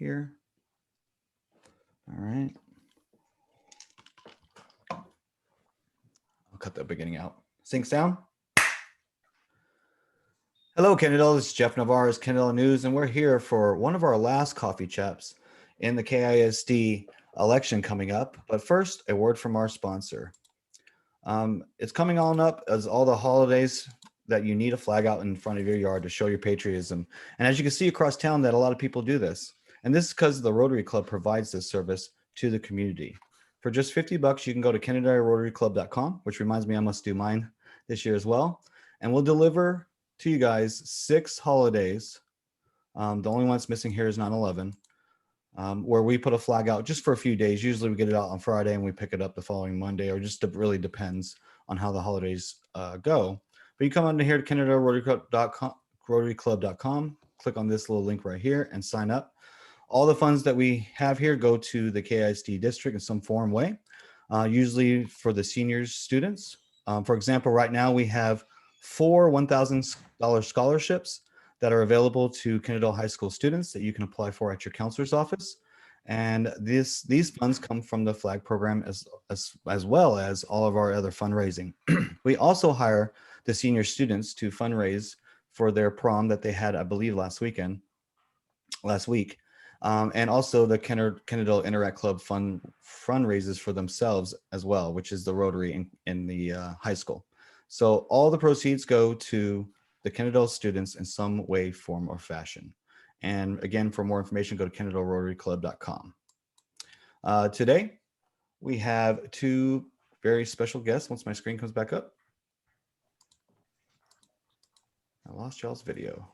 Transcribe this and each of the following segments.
here. All right. I'll cut the beginning out. Sync sound. Hello, Kennedale. This is Jeff Navarro's Kennedale News, and we're here for one of our last coffee chaps in the KISD election coming up. But first, a word from our sponsor. It's coming on up as all the holidays that you need a flag out in front of your yard to show your patriotism. And as you can see across town that a lot of people do this. And this is because the Rotary Club provides this service to the community. For just $50, you can go to KennedaleRotaryClub.com, which reminds me I must do mine this year as well. And we'll deliver to you guys 6 holidays. The only one that's missing here is 9/11, where we put a flag out just for a few days. Usually we get it out on Friday and we pick it up the following Monday, or just really depends on how the holidays go. But you come under here to KennedaleRotaryClub.com, click on this little link right here and sign up. All the funds that we have here go to the KISD district in some form way, usually for the seniors students. For example, right now we have 4 $1,000 scholarships that are available to Kennedale High School students that you can apply for at your counselor's office. And these funds come from the flag program as well as all of our other fundraising. We also hire the senior students to fundraise for their prom that they had, I believe, last week. And also the Kennedale Interact Club fundraises for themselves as well, which is the Rotary in the high school. So all the proceeds go to the Kennedale students in some way, form, or fashion. And again, for more information, go to KennedaleRotaryClub.com. Today, we have 2 very special guests. Once my screen comes back up. I lost y'all's video.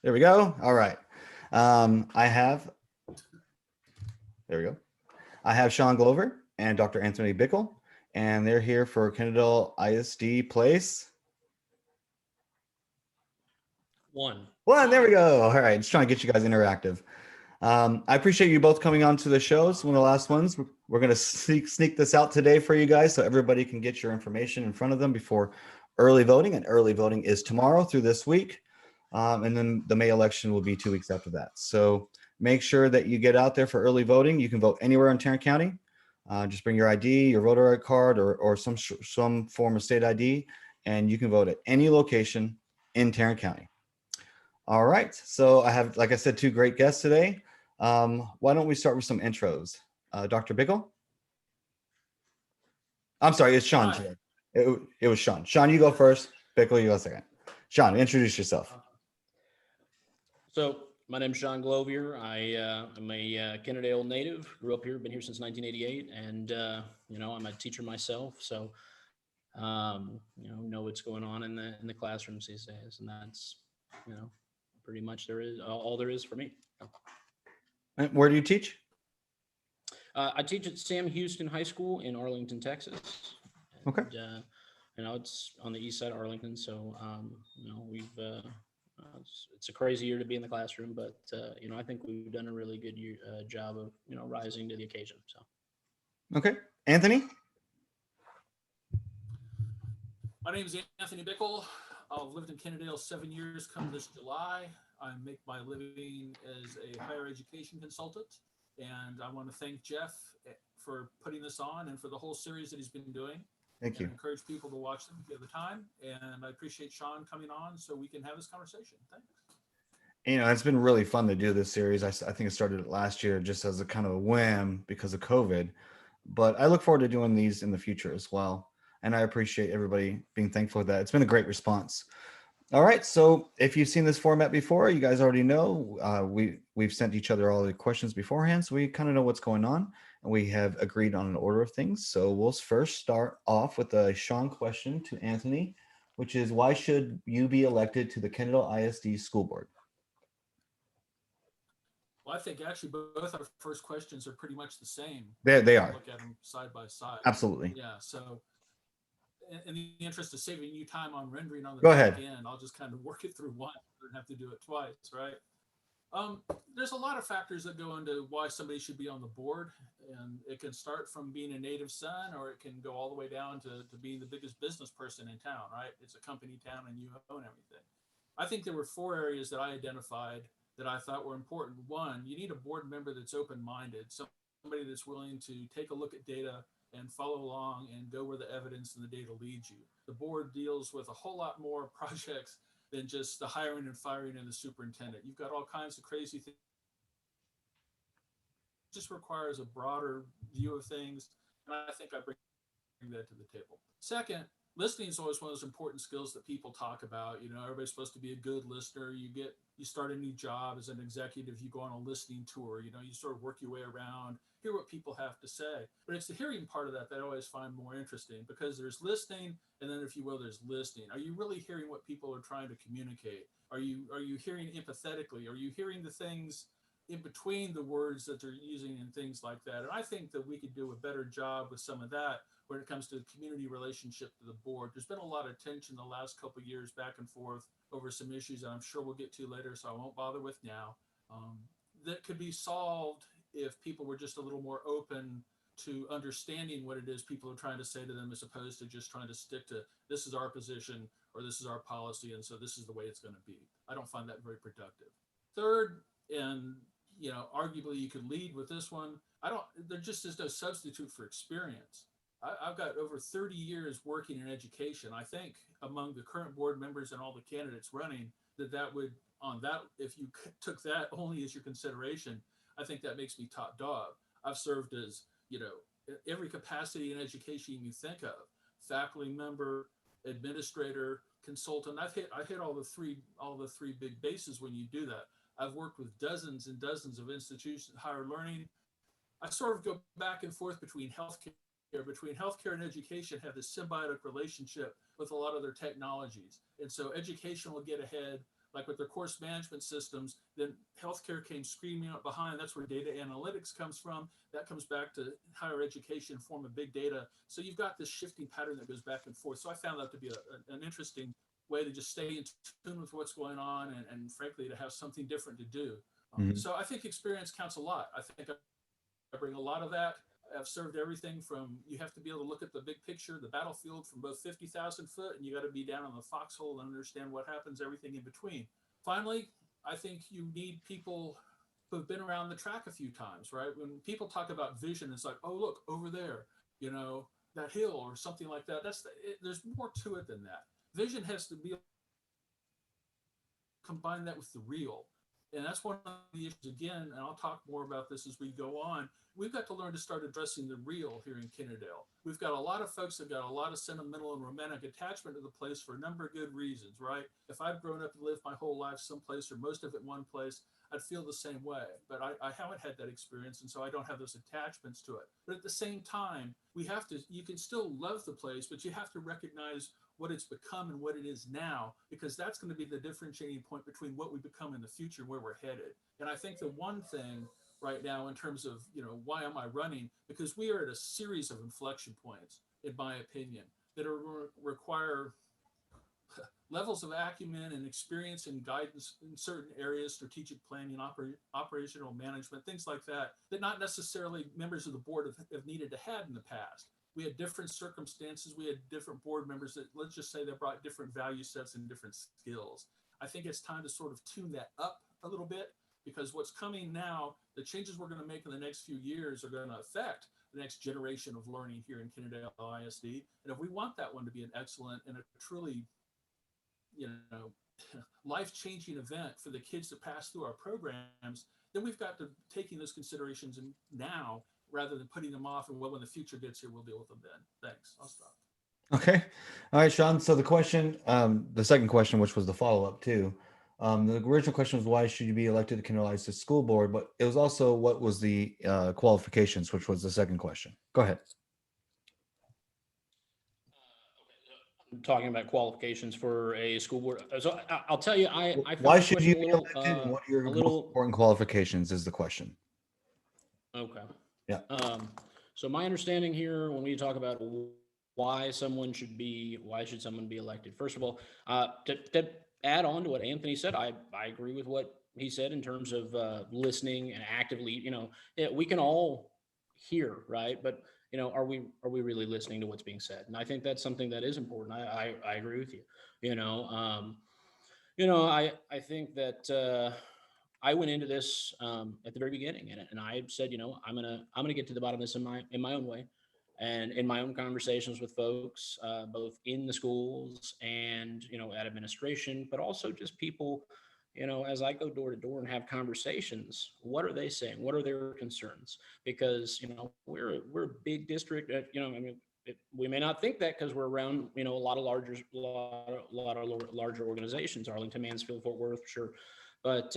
There we go. All right. There we go. I have Sean Glovier and Dr. Anthony Bichel, and they're here for Kennedale ISD Place. One. There we go. All right. Just trying to get you guys interactive. I appreciate you both coming on to the shows. One of the last ones. We're going to sneak this out today for you guys so everybody can get your information in front of them before early voting. And early voting is tomorrow through this week. And then the May election will be 2 weeks after that. So make sure that you get out there for early voting. You can vote anywhere in Tarrant County. Just bring your ID, your voter ID card, or some form of state ID, and you can vote at any location in Tarrant County. All right. So I have, like I said, 2 great guests today. Why don't we start with some intros? Dr. Bichel? I'm sorry, it's Sean. It was Sean. Sean, you go first. Bichel, you go second. Sean, introduce yourself. So my name's Sean Glovier. I'm a Kennedale native. Grew up here, been here since 1988, and I'm a teacher myself. So know what's going on in the classrooms these days, and that's pretty much all there is for me. And where do you teach? I teach at Sam Houston High School in Arlington, Texas. And, okay. It's on the east side of Arlington, so we've it's a crazy year to be in the classroom, but I think we've done a really good job of rising to the occasion. So. Okay, Anthony. My name is Anthony Bichel. I've lived in Kennedale 7 years. Come this July, I make my living as a higher education consultant, and I want to thank Jeff for putting this on and for the whole series that he's been doing. Thank you. I encourage people to watch them if you have the time, and I appreciate Sean coming on so we can have this conversation. Thanks. It's been really fun to do this series. I think it started last year just as a kind of a whim because of COVID, but I look forward to doing these in the future as well. And I appreciate everybody being thankful for that. It's been a great response. All right. So if you've seen this format before, you guys already know we've sent each other all the questions beforehand. So we kind of know what's going on, and we have agreed on an order of things. So we'll first start off with a Sean question to Anthony, which is, why should you be elected to the Kennedale ISD School Board? Well, I think actually both our first questions are pretty much the same. They are. Look at them side by side. Absolutely. Yeah. So in the interest of saving you time on rendering on the Go back ahead. end, I'll just kind of work it through once and have to do it twice, right? There's a lot of factors that go into why somebody should be on the board, and it can start from being a native son, or it can go all the way down to being the biggest business person in town, right? It's a company town and you own everything. I think there were 4 areas that I identified that I thought were important. One, you need a board member that's open-minded, somebody that's willing to take a look at data and follow along and go where the evidence and the data leads you. The board deals with a whole lot more projects than just the hiring and firing and the superintendent. You've got all kinds of crazy things. It just requires a broader view of things, and I think I bring that to the table. Second, listening is always one of those important skills that people talk about. You know, everybody's supposed to be a good listener. You start a new job as an executive, you go on a listening tour, you know, you sort of work your way around, hear what people have to say. But it's the hearing part of that that I always find more interesting, because there's listening, and then, if you will, there's listening. Are you really hearing what people are trying to communicate? Are you hearing empathetically? Are you hearing the things in between the words that they're using and things like that? And I think that we could do a better job with some of that when it comes to the community relationship to the board. There's been a lot of tension the last couple of years back and forth over some issues that I'm sure we'll get to later, so I won't bother with now, that could be solved if people were just a little more open to understanding what it is people are trying to say to them, as opposed to just trying to stick to, this is our position or this is our policy, and so this is the way it's going to be. I don't find that very productive. Third, and you know, arguably you could lead with this one, there just is no substitute for experience. I've got over 30 years working in education. I think among the current board members and all the candidates running, if you took that only as your consideration, I think that makes me top dog. I've served as, you know, every capacity in education you think of: faculty member, administrator, consultant. I hit all the three big bases when you do that. I've worked with dozens and dozens of institutions, higher learning. I sort of go back and forth between healthcare and education, have this symbiotic relationship with a lot of their technologies. And so education will get ahead, like with their course management systems, then healthcare came screaming up behind. That's where data analytics comes from. That comes back to higher education, form of big data. So you've got this shifting pattern that goes back and forth. So I found that to be an interesting way to just stay in tune with what's going on, and frankly, to have something different to do. So I think experience counts a lot. I think I bring a lot of that. I've served everything from, you have to be able to look at the big picture, the battlefield from both 50,000 foot, and you got to be down on the foxhole and understand what happens, everything in between. Finally, I think you need people who have been around the track a few times, right? When people talk about vision, it's like, oh, look, over there, you know, that hill or something like that. There's more to it than that. Vision has to be combine that with the real. And that's one of the issues, again, and I'll talk more about this as we go on. We've got to learn to start addressing the real here in Kennedale. We've got a lot of folks that got a lot of sentimental and romantic attachment to the place for a number of good reasons, right? If I've grown up and lived my whole life someplace, or most of it one place, I'd feel the same way. But I haven't had that experience, and so I don't have those attachments to it. But at the same time, you can still love the place, but you have to recognize what it's become and what it is now, because that's going to be the differentiating point between what we become in the future, where we're headed. And I think the one thing right now, in terms of, you know, why am I running? Because we are at a series of inflection points, in my opinion, that require levels of acumen and experience and guidance in certain areas, strategic planning, operational management, things like that, that not necessarily members of the board have needed to have in the past. We had different circumstances. We had different board members that, let's just say, they brought different value sets and different skills. I think it's time to sort of tune that up a little bit, because what's coming now, the changes we're going to make in the next few years are going to affect the next generation of learning here in Kennedale ISD. And if we want that one to be an excellent and a truly, you know, life-changing event for the kids that pass through our programs, then we've got to taking those considerations now, rather than putting them off, and well, when the future gets here, we'll deal with them then. Thanks. I'll stop. Okay. All right, Sean. So the question, the second question, which was the follow-up too, the original question was, why should you be elected to Kennedale ISD School Board? But it was also, what was the qualifications, which was the second question. Go ahead. I'm talking about qualifications for a school board. So I'll tell you, I found Why the should question you a be little, elected? And what are your a most little, important qualifications is the question. okay. Yeah. So my understanding here, when we talk about why someone should be elected, first of all, to add on to what Anthony said, I agree with what he said in terms of listening and actively, you know, we can all hear, right? But, you know, are we really listening to what's being said? And I think that's something that is important. I agree with you. I think that I went into this at the very beginning, and I said, I'm gonna get to the bottom of this in my own way, and in my own conversations with folks, both in the schools and at administration, but also just people. As I go door to door and have conversations, what are they saying? What are their concerns? Because we're a big district. We may not think that because we're around a lot of larger organizations, Arlington, Mansfield, Fort Worth, sure, but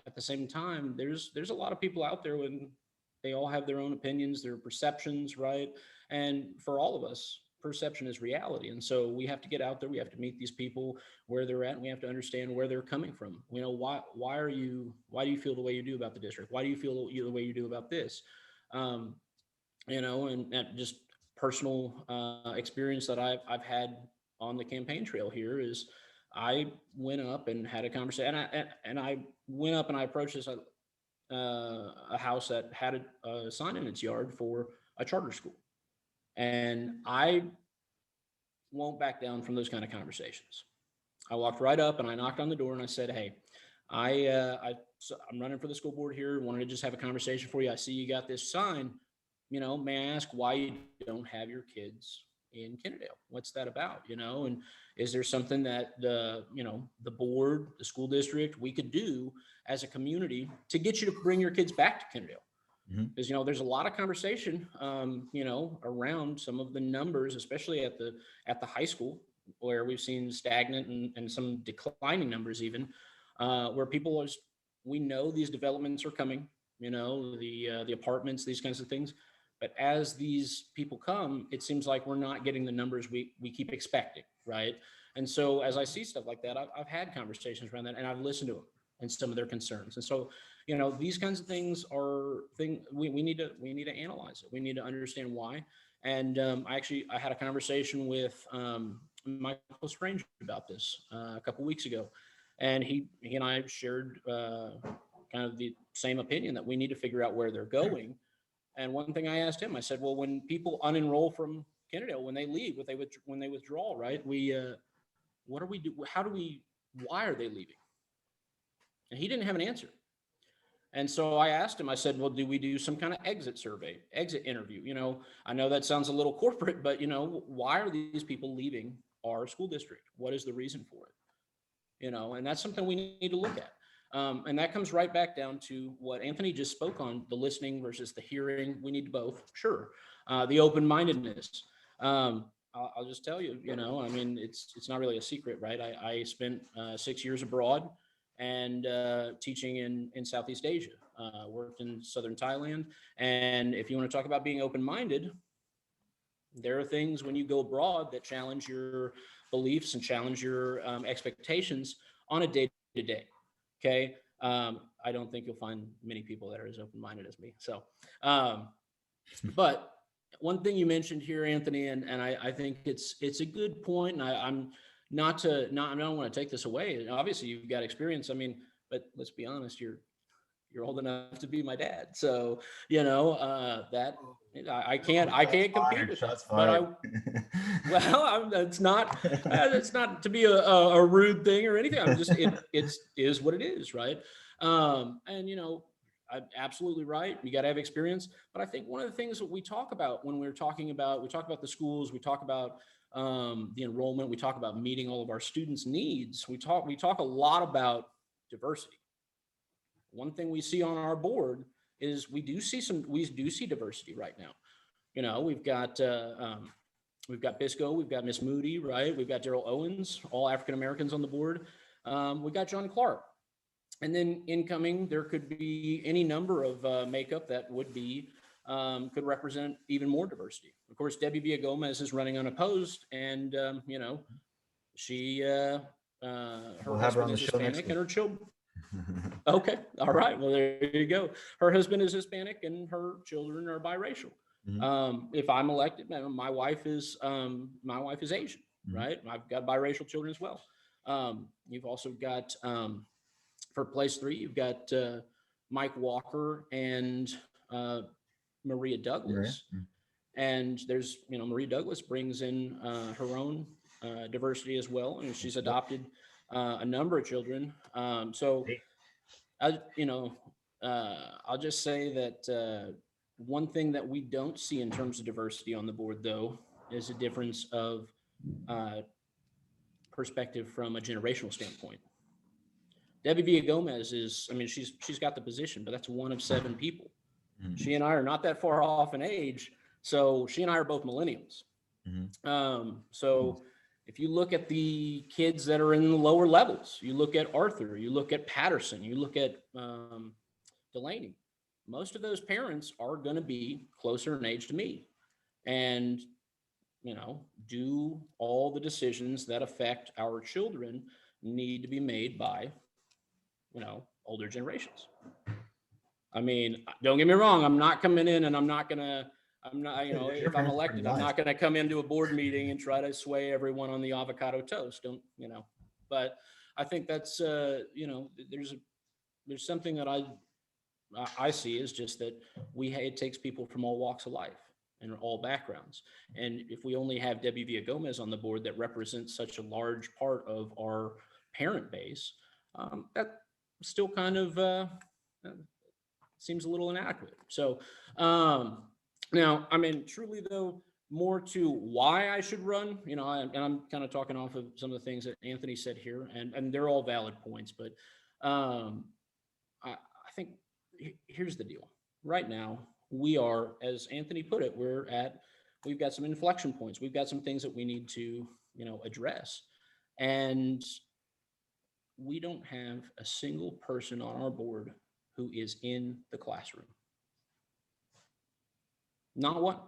at the same time, there's a lot of people out there when they all have their own opinions, their perceptions, right? And for all of us, perception is reality. And so we have to get out there. We have to meet these people where they're at, and we have to understand where they're coming from. Why do you feel the way you do about the district? Why do you feel the way you do about this? And just personal experience that I've had on the campaign trail here is I went up and had a conversation, and I went up and I approached this a house that had a sign in its yard for a charter school. And I won't back down from those kind of conversations. I walked right up and I knocked on the door and I said, "Hey, I'm running for the school board here. Wanted to just have a conversation for you. I see you got this sign. May I ask why you don't have your kids in Kennedale? What's that about? And is there something that the board, the school district, we could do as a community to get you to bring your kids back to Kennedale?" Because there's a lot of conversation around some of the numbers, especially at the high school, where we've seen stagnant and some declining numbers even, where we know these developments are coming, the apartments, these kinds of things. But as these people come, it seems like we're not getting the numbers we keep expecting, right? And so as I see stuff like that, I've had conversations around that, and I've listened to them and some of their concerns. And so, these kinds of things are things we need to analyze it. We need to understand why. And I had a conversation with Michael Strange about this a couple weeks ago, and he and I shared kind of the same opinion that we need to figure out where they're going. And one thing I asked him, I said, well, when people unenroll from Kennedale, when they leave, when they withdraw, right? What do we do? Why are they leaving? And he didn't have an answer. And so I asked him, I said, well, do we do some kind of exit interview? I know that sounds a little corporate, but why are these people leaving our school district? What is the reason for it? And that's something we need to look at. And that comes right back down to what Anthony just spoke on, the listening versus the hearing. We need both, sure. The open-mindedness. I'll just tell you, it's not really a secret, right? I spent 6 years abroad and teaching in Southeast Asia, worked in Southern Thailand. And if you want to talk about being open-minded, there are things when you go abroad that challenge your beliefs and challenge your expectations on a day-to-day. Okay. I don't think you'll find many people that are as open-minded as me. So, but one thing you mentioned here, Anthony, and I think it's a good point. And I don't want to take this away. Obviously you've got experience. But let's be honest, you're old enough to be my dad. So, that I can't compete with that. But it's not to be a rude thing or anything. I'm just, it is what it is. Right. I'm absolutely right. You got to have experience. But I think one of the things that we talk about when we talk about the schools, we talk about the enrollment, we talk about meeting all of our students' needs. We talk a lot about diversity. One thing we see on our board is we do see diversity right now. We've got Bisco, we've got Miss Moody, right? We've got Daryl Owens, all African Americans on the board. We got John Clark. And then incoming, there could be any number of makeup that could represent even more diversity. Of course, Debbie Villagomez is running unopposed, and she her husband is Hispanic and her children. Okay, all right. Well, there you go. Her husband is Hispanic and her children are biracial. If I'm elected, my wife is Asian, right? I've got biracial children as well. You've also got for place 3, you've got Mike Walker and Maria Douglas. And there's, Maria Douglas brings in her own diversity as well. And she's adopted a number of children. So I'll just say that one thing that we don't see in terms of diversity on the board, though, is a difference of perspective from a generational standpoint. Debbie Villagomez is, I mean, she's got the position, but that's one of 7 people. Mhm. She and I are not that far off in age, so she and I are both millennials. So if you look at the kids that are in the lower levels, you look at Arthur, you look at Patterson, you look at Delaney, most of those parents are going to be closer in age to me, and do all the decisions that affect our children need to be made by older generations. I mean, don't get me wrong, I'm not coming in and I'm not, if I'm elected, I'm not gonna come into a board meeting and try to sway everyone on the avocado toast. But I think that's there's something that I see is just that it takes people from all walks of life and all backgrounds. And if we only have Debbie Villagomez on the board that represents such a large part of our parent base, that still kind of seems a little inadequate. So now, I mean, truly though, more to why I should run, and I'm kind of talking off of some of the things that Anthony said here, and they're all valid points, but I think here's the deal. Right now, we are, as Anthony put it, we've got some inflection points. We've got some things that we need to, address. And we don't have a single person on our board who is in the classroom. Not one.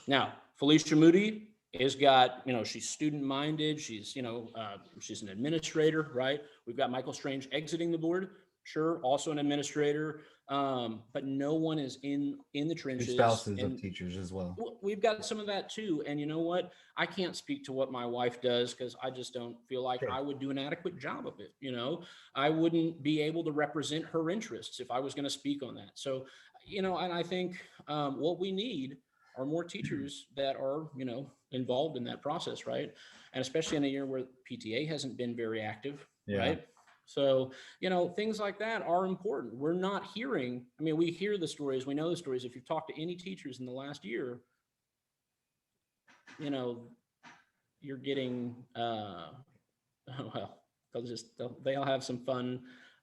Now, Felicia Moody has got, she's student-minded. She's, she's an administrator, right? We've got Michael Strange exiting the board. Sure, also an administrator, but no one is in the trenches. Spouses of teachers as well. We've got some of that too. And you know what? I can't speak to what my wife does because I just don't feel like I would do an adequate job of it. I wouldn't be able to represent her interests if I was going to speak on that. So, and I think what we need are more teachers that are, involved in that process, right? And especially in a year where PTA hasn't been very active, right? So, things like that are important. We're not hearing, we hear the stories, we know the stories. If you've talked to any teachers in the last year, you're getting, they'll have some fun.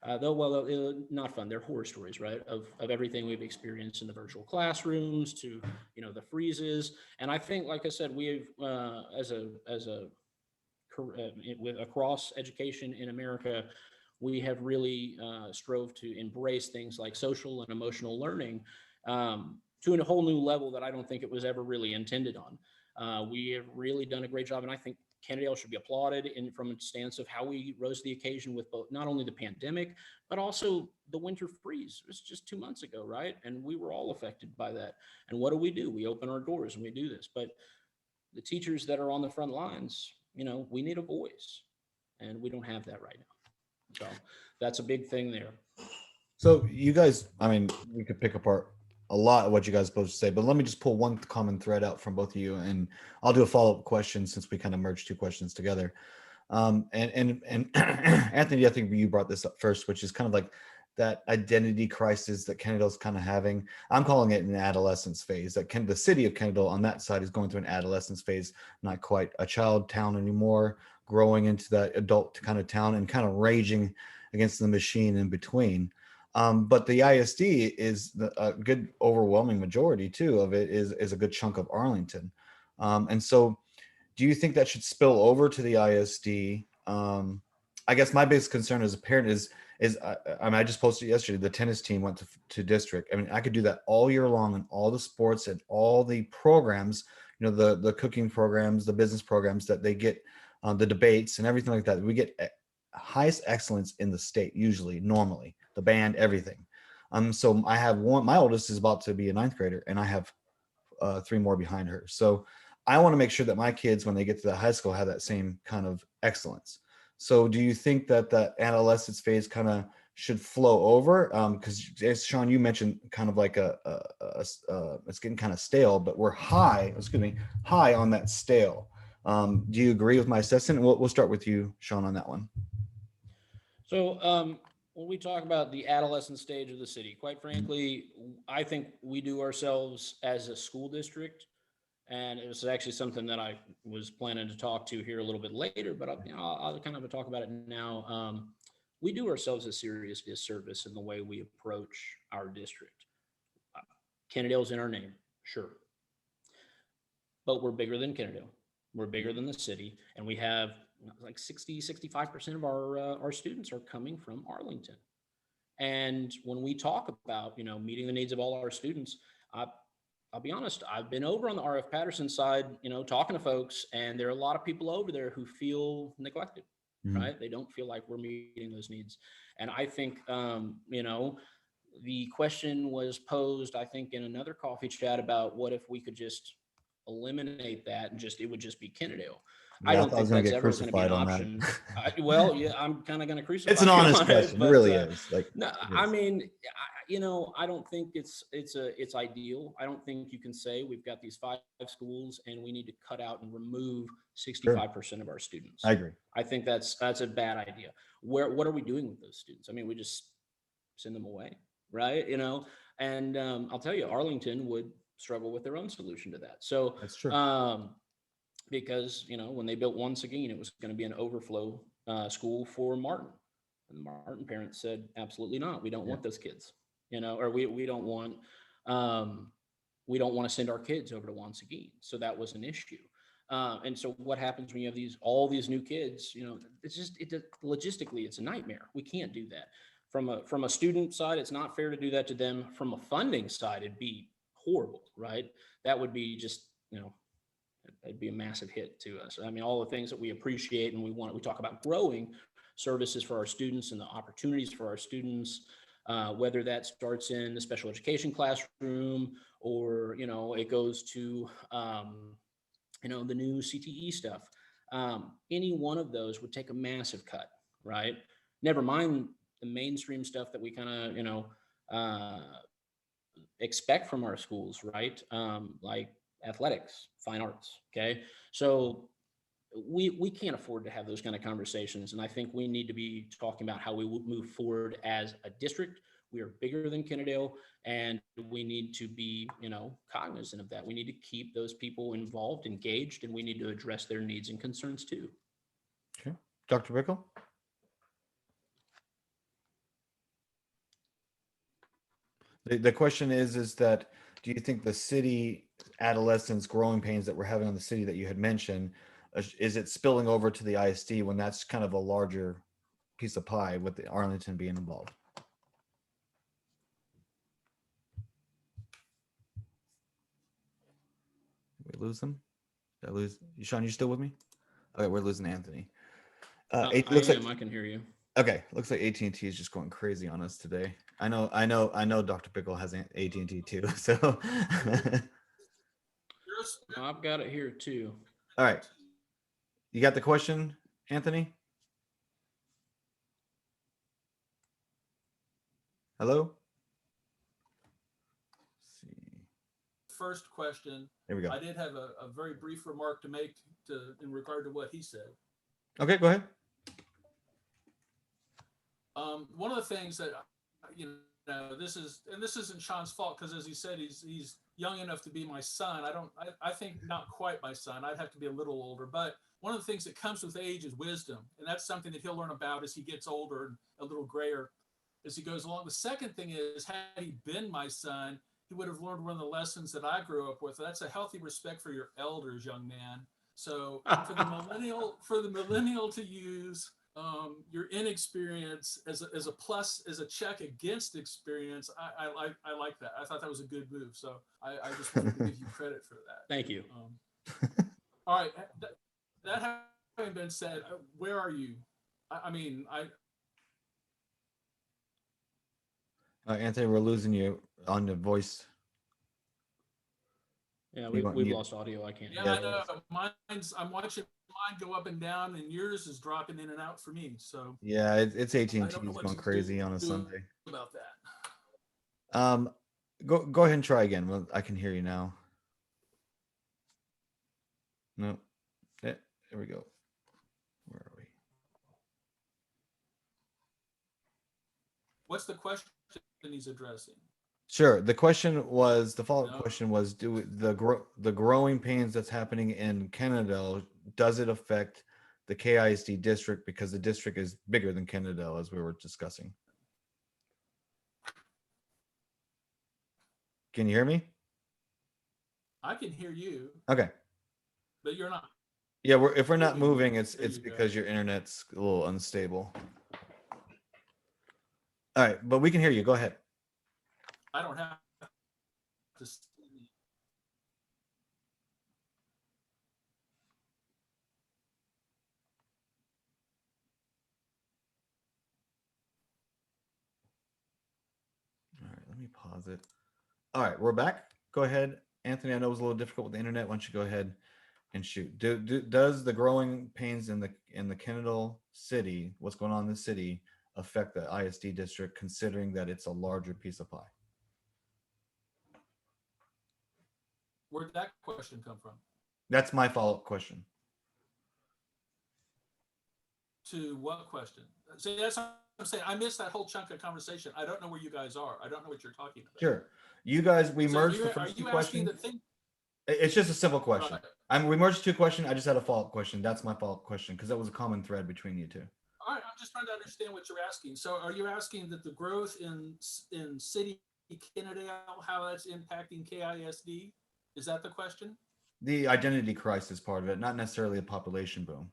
Not fun. They're horror stories, right? Of everything we've experienced in the virtual classrooms to, the freezes. And I think, like I said, we've, across education in America, we have really strove to embrace things like social and emotional learning to a whole new level that I don't think it was ever really intended on. We have really done a great job, and I think Kennedale should be applauded from a stance of how we rose to the occasion with both not only the pandemic, but also the winter freeze. It was just 2 months ago, right? And we were all affected by that. And what do? We open our doors and we do this. But the teachers that are on the front lines, we need a voice, and we don't have that right now. So that's a big thing there. So you guys, we could pick apart a lot of what you guys both say, but let me just pull one common thread out from both of you, and I'll do a follow-up question since we kind of merged 2 questions together. And Anthony, I think you brought this up first, which is kind of like that identity crisis that Kennedale's kind of having. I'm calling it an adolescence phase. That the city of Kennedale on that side is going through an adolescence phase, not quite a child town anymore, growing into that adult kind of town and kind of raging against the machine in between. But the ISD is a good overwhelming majority too of it is a good chunk of Arlington. And so do you think that should spill over to the ISD? I guess my biggest concern as a parent is I just posted yesterday, the tennis team went to district. I could do that all year long and all the sports and all the programs, the cooking programs, the business programs that they get, the debates and everything like that. We get highest excellence in the state, usually, normally, the band, everything. So I have my oldest is about to be a 9th grader, and I have 3 more behind her. So I want to make sure that my kids, when they get to the high school, have that same kind of excellence. So do you think that that adolescence phase kind of should flow over? Because as Sean, you mentioned kind of like it's getting kind of stale, but we're high on that stale. Do you agree with my assessment? We'll start with you, Sean, on that one. So when we talk about the adolescent stage of the city, quite frankly, I think we do ourselves as a school district. And it was actually something that I was planning to talk to here a little bit later, but I'll kind of talk about it now. We do ourselves a serious disservice in the way we approach our district. Kennedale's in our name, sure, but we're bigger than Kennedale. We're bigger than the city, and we have like 65% of our students are coming from Arlington. And when we talk about, meeting the needs of all our students, I'll be honest, I've been over on the RF Patterson side, talking to folks, and there are a lot of people over there who feel neglected, right? They don't feel like we're meeting those needs. And I think, the question was posed, I think, in another coffee chat about what if we could just eliminate that and it would just be Kennedale. Yeah, I don't think gonna that's get ever going to be an crucified on option. that. Well, yeah, I'm kind of going to crucify It's an you honest on question. but, It really is. no, it I is. mean, I don't think it's ideal. I don't think you can say we've got these 5 schools and we need to cut out and remove 65% of our students. I agree. I think that's a bad idea. What are we doing with those students? I mean, we just send them away, right? And I'll tell you, Arlington would struggle with their own solution to that. So That's true. because when they built Once Again, it was going to be an overflow school for Martin, and the Martin parents said, absolutely not. We don't want those kids, or we don't want to send our kids over to Once Again. So that was an issue. And so what happens when you have all these new kids? Logistically, it's a nightmare. We can't do that. From a student side, it's not fair to do that to them. From a funding side, it'd be horrible, right? That would be just, it'd be a massive hit to us. I mean, all the things that we appreciate and we talk about growing services for our students and the opportunities for our students, whether that starts in the special education classroom or, it goes to, the new CTE stuff. Any one of those would take a massive cut, right? Never mind the mainstream stuff that we kind of, expect from our schools, right? Like athletics, fine arts. Okay. So we can't afford to have those kind of conversations. And I think we need to be talking about how we will move forward as a district. We are bigger than Kennedale, and we need to be, cognizant of that. We need to keep those people involved, engaged, and we need to address their needs and concerns too. Okay. Dr. Bichel? The question is that, do you think the city adolescents growing pains that we're having in the city that you had mentioned, is it spilling over to the ISD when that's kind of a larger piece of pie with the Arlington being involved? Did we lose them? Did I lose Sean? You still with me? Okay, we're losing Anthony. I can hear you. Okay, looks like AT&T is just going crazy on us today. I know. Dr. Bichel has AT&T too. So I've got it here too. All right, you got the question, Anthony? Hello. Let's see. First question. There we go. I did have a very brief remark to make in regard to what he said. Okay, go ahead. One of the things that this isn't Sean's fault, because as he said, he's young enough to be my son. I think not quite my son. I'd have to be a little older. But one of the things that comes with age is wisdom, and that's something that he'll learn about as he gets older and a little grayer as he goes along. The second thing is, had he been my son, he would have learned one of the lessons that I grew up with. That's a healthy respect for your elders, young man. So for the millennial to use your inexperience as a plus, as a check against experience, I like that. I thought that was a good move. So I just wanted to give you credit for that. Thank you. All right. That having been said, where are you? Anthony, we're losing you on the voice. Yeah, we've lost audio. I can't. Yeah, I know. I'm watching mine go up and down, and yours is dropping in and out for me. So yeah, it's AT&T is going crazy on a Sunday. About that. Go ahead and try again. Well, I can hear you now. No. Yeah, there we go. Where are we? What's the question he's addressing? Sure. The follow-up No. question was, the growing pains that's happening in Kennedale, does it affect the KISD district because the district is bigger than Kennedale, as we were discussing? Can you hear me? I can hear you, Okay. but you're not. Yeah, if we're not moving, it's There you go. because your internet's a little unstable. All right, but we can hear you. Go ahead. I don't have to. All right, let me pause it. All right, we're back. Go ahead, Anthony. I know it was a little difficult with the internet. Why don't you go ahead and shoot? Does the growing pains in the Kennedale city, what's going on in the city, affect the ISD district, considering that it's a larger piece of pie? Where'd that question come from? That's my follow-up question. To what question? See, that's what I'm saying. I missed that whole chunk of conversation. I don't know where you guys are. I don't know what you're talking about. Sure. You guys, we So merged the are first two you asking questions. the thing? It's just a simple question. Right. We merged two questions. I just had a follow-up question. That's my follow-up question because that was a common thread between you two. All right, I'm just trying to understand what you're asking. So are you asking that the growth in city Kennedale, how that's impacting KISD? Is that the question? The identity crisis part of it, not necessarily a population boom.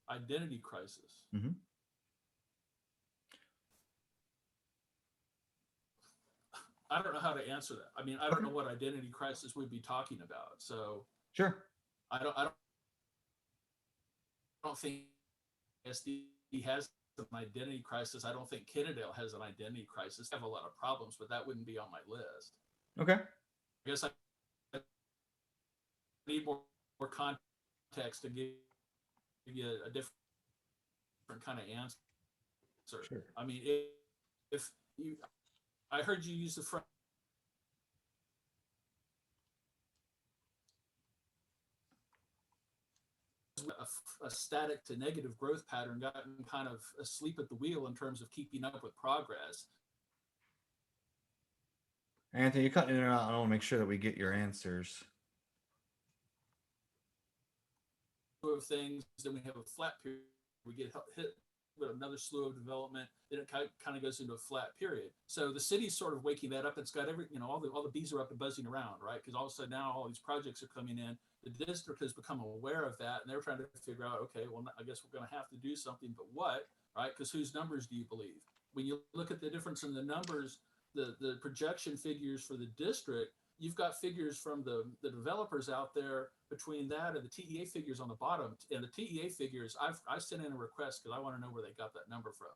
Identity crisis. Mm-hmm. I don't know how to answer that. I mean, I don't know what identity crisis we'd be talking about. So Sure. I don't think SD has an identity crisis. I don't think Kennedale has an identity crisis. I have a lot of problems, but that wouldn't be on my list. Okay. I guess I need more context to give you a different kind of answer. Sure. I mean, if you, I heard you use the phrase a static to negative growth pattern, gotten kind of asleep at the wheel in terms of keeping up with progress. Anthony, you're cutting in and out. I want to make sure that we get your answers. Of things, then we have a flat period. We get hit with another slew of development, then it kind of goes into a flat period. So the city's sort of waking that up. It's got all the bees are up and buzzing around, right? Because all of a sudden now all these projects are coming in. The district has become aware of that, and they're trying to figure out, okay, well, I guess we're going to have to do something, but what, right? Because whose numbers do you believe? When you look at the difference in the numbers, the projection figures for the district, you've got figures from the developers out there between that and the TEA figures on the bottom. And the TEA figures, I sent in a request because I want to know where they got that number from.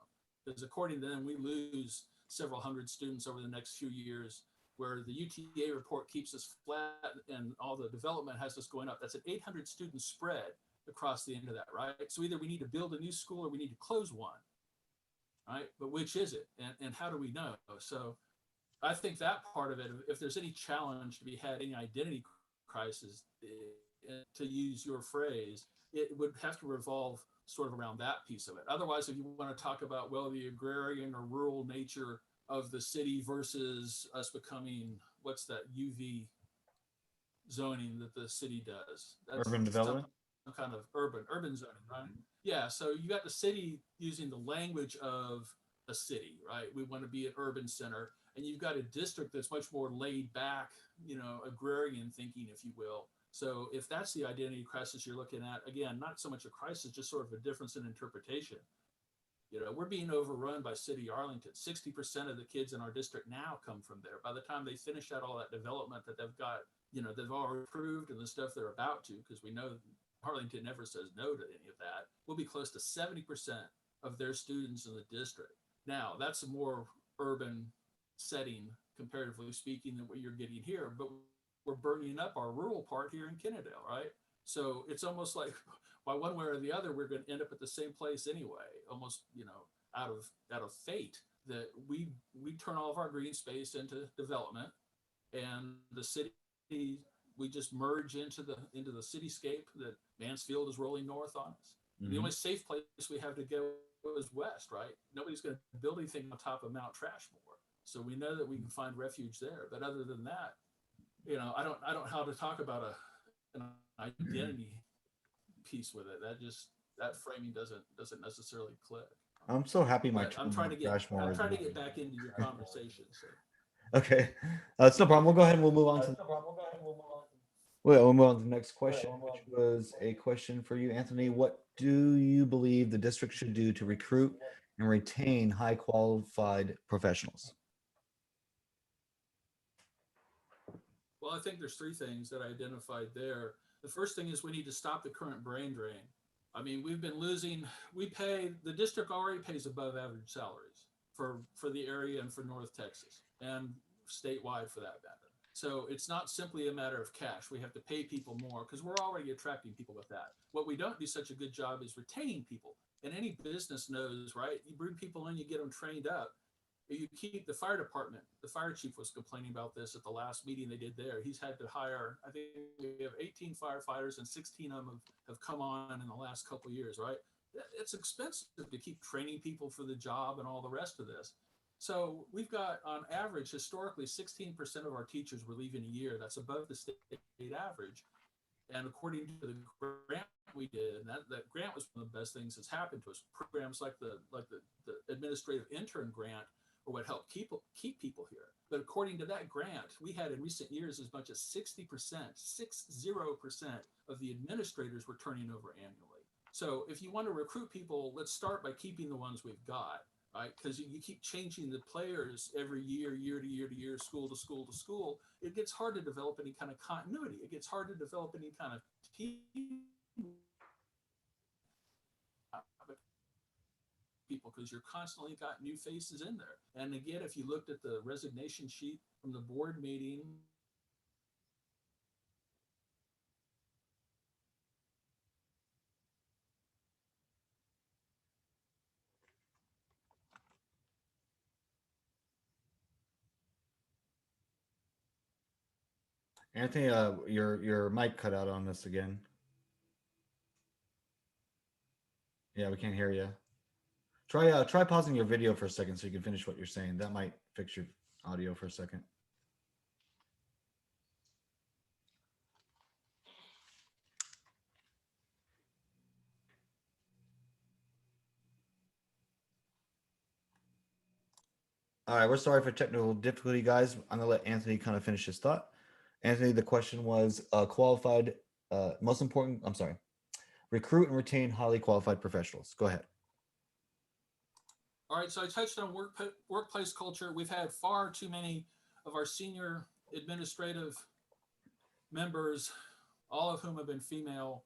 Because according to them, we lose several hundred students over the next few years, where the UTA report keeps us flat and all the development has us going up. That's an 800 student spread across the end of that, right? So either we need to build a new school or we need to close one, right? But which is it? And how do we know? So I think that part of it, if there's any challenge to be had, any identity crisis, to use your phrase, it would have to revolve sort of around that piece of it. Otherwise, if you want to talk about, well, the agrarian or rural nature of the city versus us becoming, what's that UV zoning that the city does? That's Urban development? Some kind of urban zoning, right? Yeah, so you got the city using the language of a city, right? We want to be an urban center. And you've got a district that's much more laid back, agrarian thinking, if you will. So if that's the identity crisis you're looking at, again, not so much a crisis, just sort of a difference in interpretation. We're being overrun by City Arlington. 60% of the kids in our district now come from there. By the time they finish out all that development that they've got, they've already approved and the stuff they're about to, because we know Arlington never says no to any of that, we'll be close to 70% of their students in the district. Now, that's a more urban setting, comparatively speaking, than what you're getting here, but we're burning up our rural part here in Kennedale, right? So it's almost like, by one way or the other, we're going to end up at the same place anyway, almost, out of fate, that we turn all of our green space into development, and the city, we just merge into the cityscape that Mansfield is rolling north on us. Mm-hmm. The only safe place we have to go was west, right? Nobody's going to build anything on top of Mount Trashmore. So we know that we can find refuge there. But other than that, I don't know how to talk about an identity piece with it. That framing doesn't necessarily click. I'm so happy my But I'm trying to get Rushmore is back into your conversation. So. okay. It's no problem. We'll go ahead and we'll move on to we'll move on to the next question, which was a question for you, Anthony. What do you believe the district should do to recruit and retain high qualified professionals? Well, I think there's three things that I identified there. The first thing is we need to stop the current brain drain. I mean, we've been losing, the district already pays above average salaries for the area and for North Texas and statewide for that matter. So it's not simply a matter of cash. We have to pay people more because we're already attracting people with that. What we don't do such a good job is retaining people. And any business knows, right? You bring people in, you get them trained up. You keep the fire department. The fire chief was complaining about this at the last meeting they did there. He's had to hire, I think we have 18 firefighters and 16 of them have come on in the last couple of years, right? It's expensive to keep training people for the job and all the rest of this. So we've got, on average, historically, 16% of our teachers were leaving a year. That's above the state average. And according to the grant we did, and that grant was one of the best things that's happened to us. Programs like the administrative intern grant are what helped keep people here. But according to that grant, we had in recent years as much as 60%, 60% of the administrators were turning over annually. So if you want to recruit people, let's start by keeping the ones we've got. Right? Because you keep changing the players every year, year to year to year, school to school to school. It gets hard to develop any kind of continuity. It gets hard to develop any kind of team people because you're constantly got new faces in there. And again, if you looked at the resignation sheet from the board meeting, Anthony, your mic cut out on us again. Yeah, we can't hear you. Try pausing your video for a second so you can finish what you're saying. That might fix your audio for a second. All right, we're sorry for technical difficulty, guys. I'm gonna let Anthony kind of finish his thought. Anthony, the question was qualified, most important, I'm sorry, recruit and retain highly qualified professionals. Go ahead. All right, so I touched on workplace culture. We've had far too many of our senior administrative members, all of whom have been female,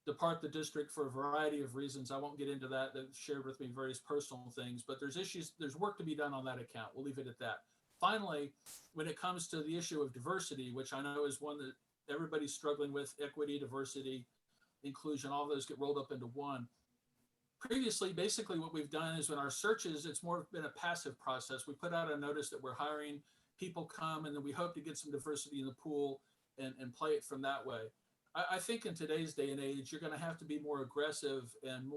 depart the district for a variety of reasons. I won't get into that. They've shared with me various personal things, but there's work to be done on that account. We'll leave it at that. Finally, when it comes to the issue of diversity, which I know is one that everybody's struggling with, equity, diversity, inclusion, all those get rolled up into one. Previously, basically what we've done is when our searches, it's more been a passive process. We put out a notice that we're hiring, people come, and then we hope to get some diversity in the pool and play it from that way. I think in today's day and age, you're going to have to be more aggressive and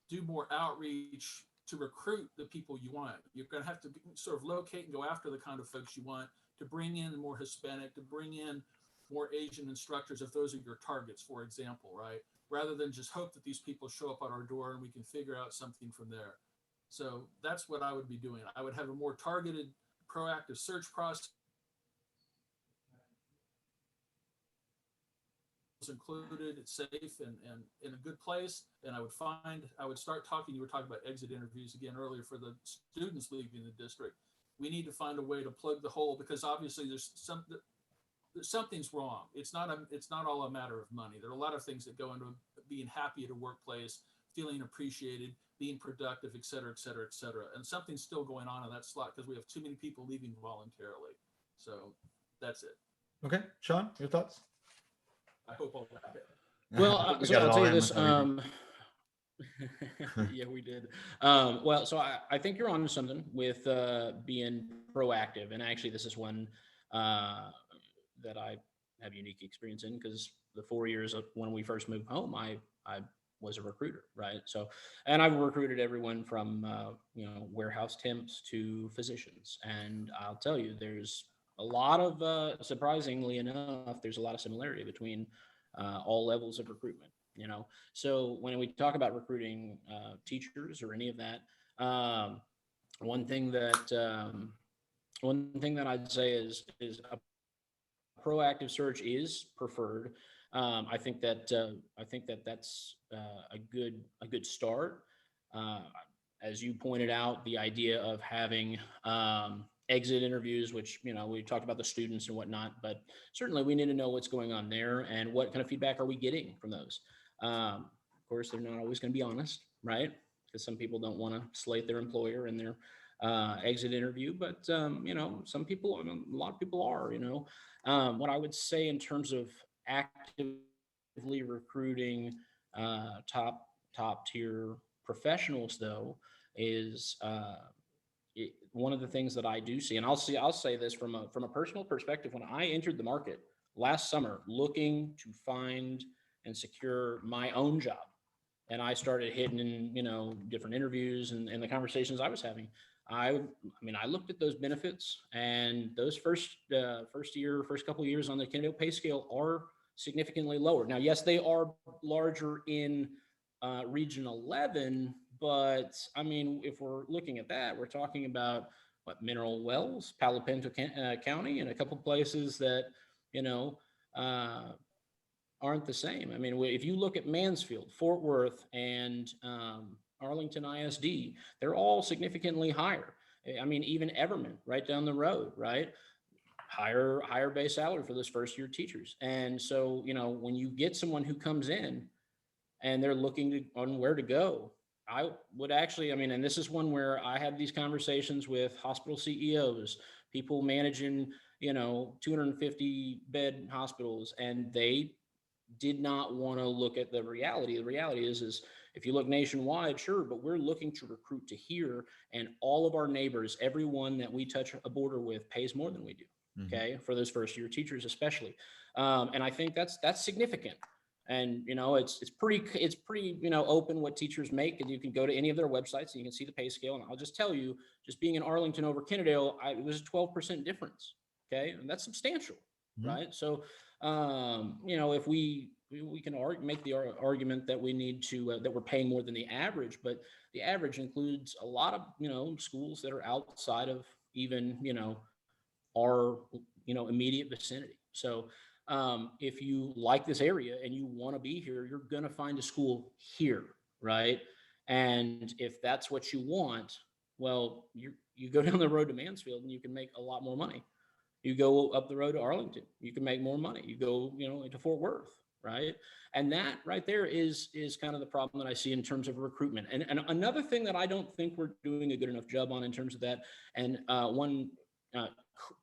do more outreach to recruit the people you want. You're going to have to sort of locate and go after the kind of folks you want to bring in more Hispanic, to bring in more Asian instructors, if those are your targets, for example, right? Rather than just hope that these people show up at our door and we can figure out something from there. So that's what I would be doing. I would have a more targeted, proactive search process included, it's safe and in a good place. And I would start talking, you were talking about exit interviews again earlier for the students leaving the district. We need to find a way to plug the hole because obviously something's wrong. It's not all a matter of money. There are a lot of things that go into being happy at a workplace, feeling appreciated, being productive, et cetera, et cetera, et cetera. And something's still going on in that slot because we have too many people leaving voluntarily. So that's it. Okay, Sean, your thoughts? I hope all that. Well, We so got it I'll all tell you in this. with everything. Yeah, we did. Well, so I think you're on to something with being proactive. And actually, this is one that I have unique experience in because the 4 years of when we first moved home, I was a recruiter, right? So, and I've recruited everyone from, warehouse temps to physicians. And I'll tell you, there's a lot of, surprisingly enough, there's a lot of similarity between all levels of recruitment, So when we talk about recruiting teachers or any of that, one thing that, I'd say is a proactive search is preferred. I think that that's a good start. Uh, as you pointed out, the idea of having exit interviews, which we talked about the students and whatnot, but certainly we need to know what's going on there and what kind of feedback are we getting from those. Of course, they're not always going to be honest, right? Because some people don't want to slate their employer in their exit interview, but some people, a lot of people are. What I would say in terms of actively recruiting top tier professionals, though, is one of the things that I do see, and I'll say this from a personal perspective. When I entered the market last summer, looking to find and secure my own job, and I started hitting in, different interviews and the conversations I was having. I looked at those benefits, and those first couple of years on the Kennedale pay scale are significantly lower. Now, yes, they are larger in Region 11, but if we're looking at that, we're talking about Mineral Wells, Palo Pinto County, and a couple places that uh, aren't the same. If you look at Mansfield, Fort Worth, and Arlington ISD, they're all significantly higher. Even Everman, right down the road, right? Higher base salary for those first year teachers. And so, when you get someone who comes in and they're looking on where to go, I would actually, and this is one where I have these conversations with hospital CEOs, people managing, 250 bed hospitals, and they did not want to look at the reality. The reality is if you look nationwide, sure, but we're looking to recruit to here, and all of our neighbors, everyone that we touch a border with, pays more than we do. Okay, for those first year teachers especially, and I think that's significant. And it's pretty open what teachers make, and you can go to any of their websites and you can see the pay scale. And I'll just tell you, just being in Arlington over Kennedale, it was a 12% difference. Okay, and that's substantial, right? So if we can make the argument that we need to that we're paying more than the average, but the average includes a lot of schools that are outside of even our immediate vicinity. So if you like this area and you want to be here, you're going to find a school here, right? And if that's what you want, well, you go down the road to Mansfield and you can make a lot more money. You go up the road to Arlington, you can make more money. You go, into Fort Worth, right? And that right there is kind of the problem that I see in terms of recruitment. And another thing that I don't think we're doing a good enough job on in terms of that, and one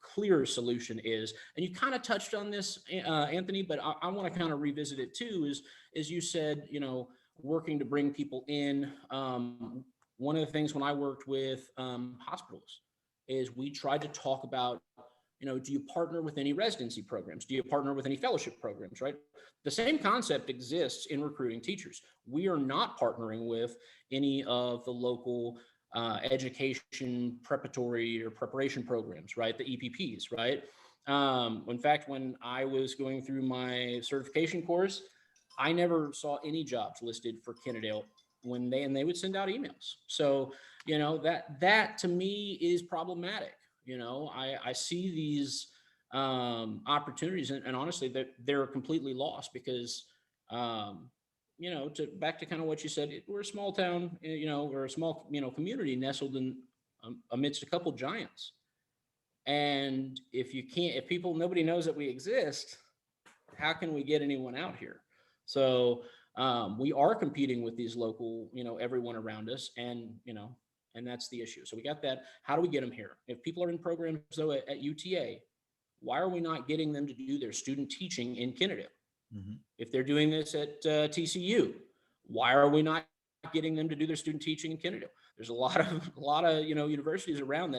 clear solution is, and you kind of touched on this, Anthony, but I want to kind of revisit it too, is you said, working to bring people in. One of the things when I worked with hospitals is we tried to talk about, do you partner with any residency programs? Do you partner with any fellowship programs, right? The same concept exists in recruiting teachers. We are not partnering with any of the local education preparatory or preparation programs, right? The EPPs, right? In fact, when I was going through my certification course, I never saw any jobs listed for Kennedale when they would send out emails. So, that to me is problematic. I see these opportunities, and honestly, they're completely lost because, back to kind of what you said, we're a small town, we're a small, community nestled in amidst a couple giants. And if nobody knows that we exist, how can we get anyone out here? So we are competing with these local, everyone around us, and that's the issue. So we got that. How do we get them here? If people are in programs though at UTA, why are we not getting them to do their student teaching in Kennedale? If they're doing this at TCU, why are we not getting them to do their student teaching in Kennedale? There's a lot of universities around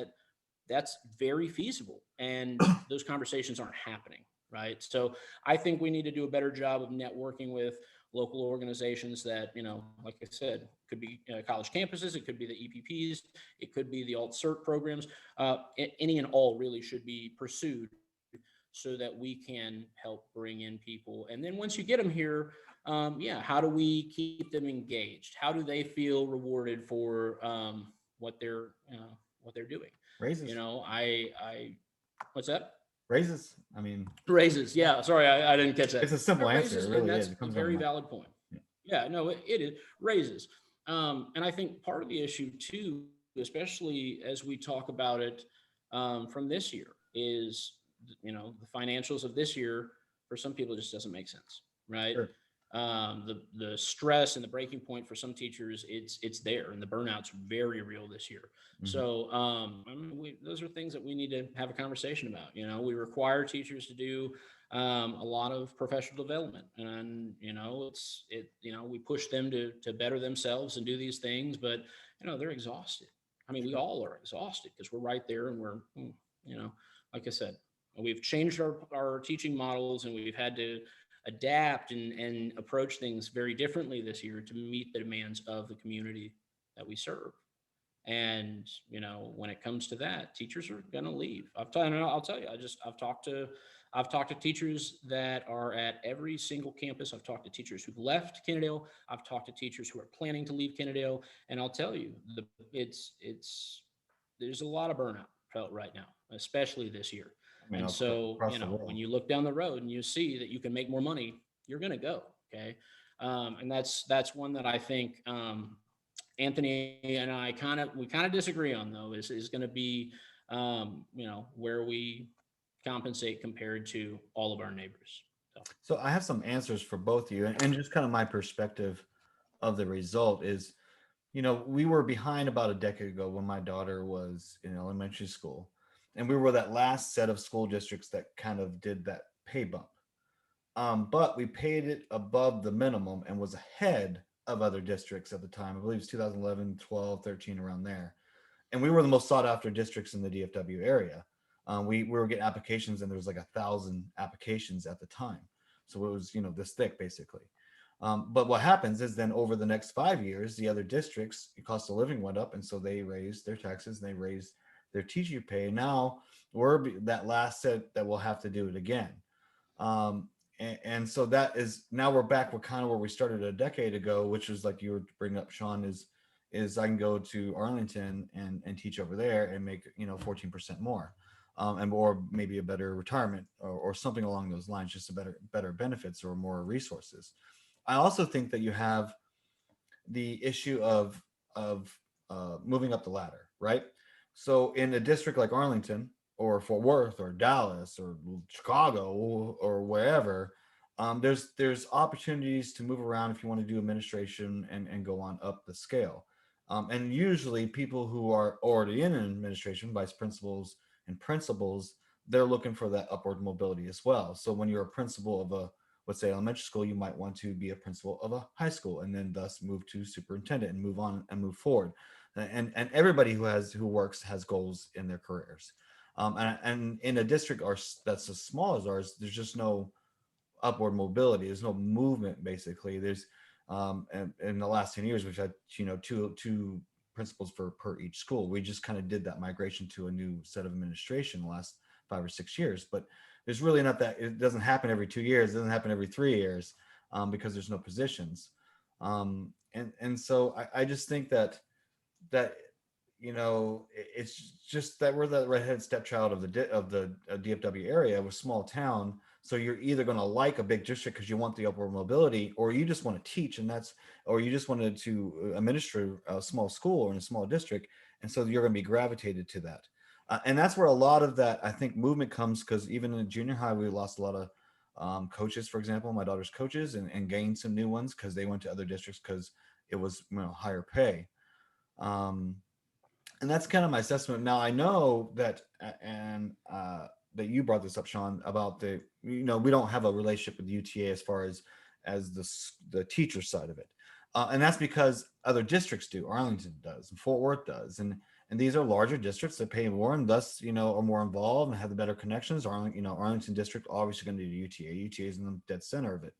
that's very feasible, and those conversations aren't happening, right? So I think we need to do a better job of networking with local organizations that, like I said, could be college campuses, it could be the EPPs, it could be the alt cert programs. Any and all really should be pursued so that we can help bring in people. And then once you get them here, how do we keep them engaged? How do they feel rewarded for what they're doing? Raises. What's that? Raises. I mean, Raises. Yeah. Sorry, I didn't catch that. it's a simple answer. Raises, It really and that's is. It a comes very down to that. valid point. Yeah, no, it is raises. And I think part of the issue too, especially as we talk about it from this year, is the financials of this year for some people just doesn't make sense, right? Sure. The stress and the breaking point for some teachers, it's there, and the burnout's very real this year. Mhm. So those are things that we need to have a conversation about. We require teachers to do a lot of professional development, and we push them to better themselves and do these things, but they're exhausted. I mean, we all are exhausted because we're right there, and we're like I said, we've changed our teaching models, and we've had to adapt and approach things very differently this year to meet the demands of the community that we serve. And when it comes to that, teachers are going to leave. I'll tell you, I've talked to teachers that are at every single campus. I've talked to teachers who've left Kennedale. I've talked to teachers who are planning to leave Kennedale. And I'll tell you, there's a lot of burnout felt right now, especially this year. I mean, And so, across the world. when you look down the road and you see that you can make more money, you're going to go. Okay. And that's one that I think, Anthony and I kind of disagree on, though, is going to be, where we compensate compared to all of our neighbors. So I have some answers for both of you, and just kind of my perspective of the result is, we were behind about a decade ago when my daughter was in elementary school, and we were that last set of school districts that kind of did that pay bump. But we paid it above the minimum and was ahead of other districts at the time. I believe it's 2011, 12, 13, around there. And we were the most sought after districts in the DFW area. We were getting applications, and there was like 1,000 applications at the time. So it was, this thick basically. But what happens is then over the next 5 years, the other districts, the cost of living went up. And so they raised their taxes and they raised their teacher pay. Now we're that last set that will have to do it again. And so that is, now we're back. We're kind of where we started a decade ago, which is like you were bringing up, Sean, is I can go to Arlington and teach over there and make, 14% more. Or maybe a better retirement or something along those lines, just a better benefits or more resources. I also think that you have the issue of moving up the ladder, right? So in a district like Arlington or Fort Worth or Dallas or Chicago or wherever, there's opportunities to move around if you want to do administration and go on up the scale. And usually people who are already in administration, vice principals and principals, they're looking for that upward mobility as well. So when you're a principal of a, let's say, elementary school, you might want to be a principal of a high school and then thus move to superintendent and move on and move forward. And everybody who works has goals in their careers. And in a district that's as small as ours, there's just no upward mobility. There's no movement, basically. There's in the last 10 years, we've had two principals per each school. We just kind of did that migration to a new set of administration the last 5 or 6 years, but there's really not that. It doesn't happen every 2 years. It doesn't happen every 3 years because there's no positions. And so I just think that it's just that we're the redheaded stepchild of the DFW area. We're a small town, so you're either going to like a big district because you want the upward mobility, or you just want to teach, or you just wanted to administer a small school or in a small district, and so you're going to be gravitated to that. And that's where a lot of that, I think, movement comes, because even in junior high, we lost a lot of coaches, for example, my daughter's coaches, and gained some new ones because they went to other districts because it was higher pay. And that's kind of my assessment. Now I know that, that you brought this up, Sean, about we don't have a relationship with UTA as far as the teacher side of it. And that's because other districts do. Arlington does, and Fort Worth does. And these are larger districts that pay more and thus, are more involved and have the better connections. Arlington district obviously going to do UTA. UTA is in the dead center of it.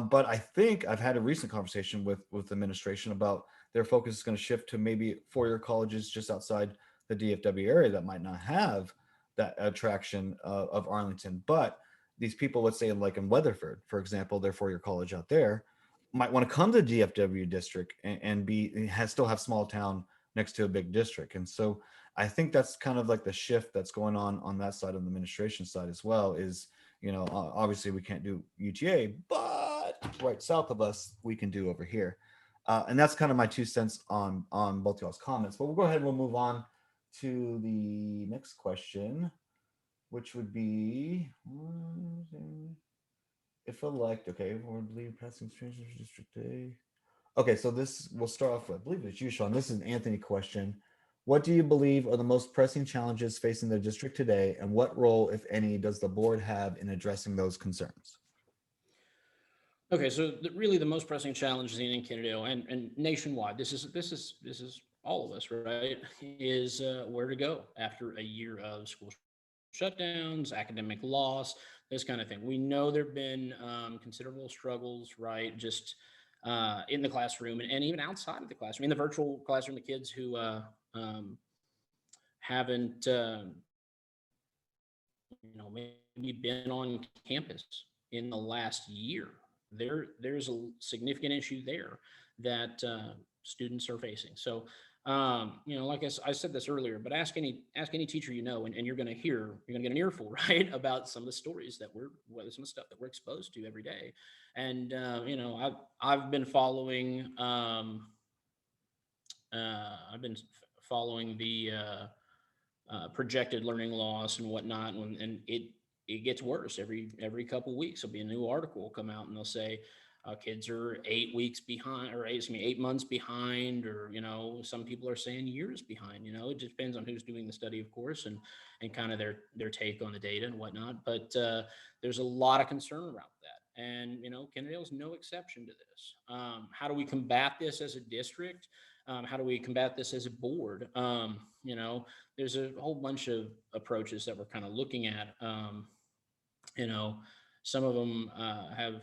But I think I've had a recent conversation with administration about their focus is going to shift to maybe four-year colleges just outside the DFW area that might not have that attraction of Arlington. But these people, let's say like in Weatherford, for example, their four-year college out there might want to come to the DFW district and still have small town next to a big district. And so I think that's kind of like the shift that's going on that side of the administration side as well is, obviously we can't do UTA, but right south of us, we can do over here. And that's kind of my 2 cents on both y'all's comments, but we'll go ahead and we'll move on to the next question, which would be if elect, okay, or leave passing strangers district A. Okay, so this we'll start off with, I believe it's you, Sean. This is an Anthony question. What do you believe are the most pressing challenges facing the district today, and what role, if any, does the board have in addressing those concerns? Okay, so really the most pressing challenge in Kennedale and nationwide, this is all of us, right? Is where to go after a year of school shutdowns, academic loss, this kind of thing. We know there've been considerable struggles, right? Just in the classroom and even outside of the classroom, in the virtual classroom, the kids who haven't, maybe been on campus in the last year. There's a significant issue there that students are facing. So, like I said this earlier, but ask any teacher and you're going to get an earful, right, about some of the stories some of the stuff that we're exposed to every day. And I've been following the projected learning loss and whatnot, and it gets worse every couple of weeks. There'll be a new article come out, and they'll say kids are 8 weeks behind, or 8 months behind, or some people are saying years behind. It just depends on who's doing the study, of course, and kind of their take on the data and whatnot. But there's a lot of concern around that, and Kennedale's no exception to this. How do we combat this as a district? How do we combat this as a board? There's a whole bunch of approaches that we're kind of looking at. Some of them have,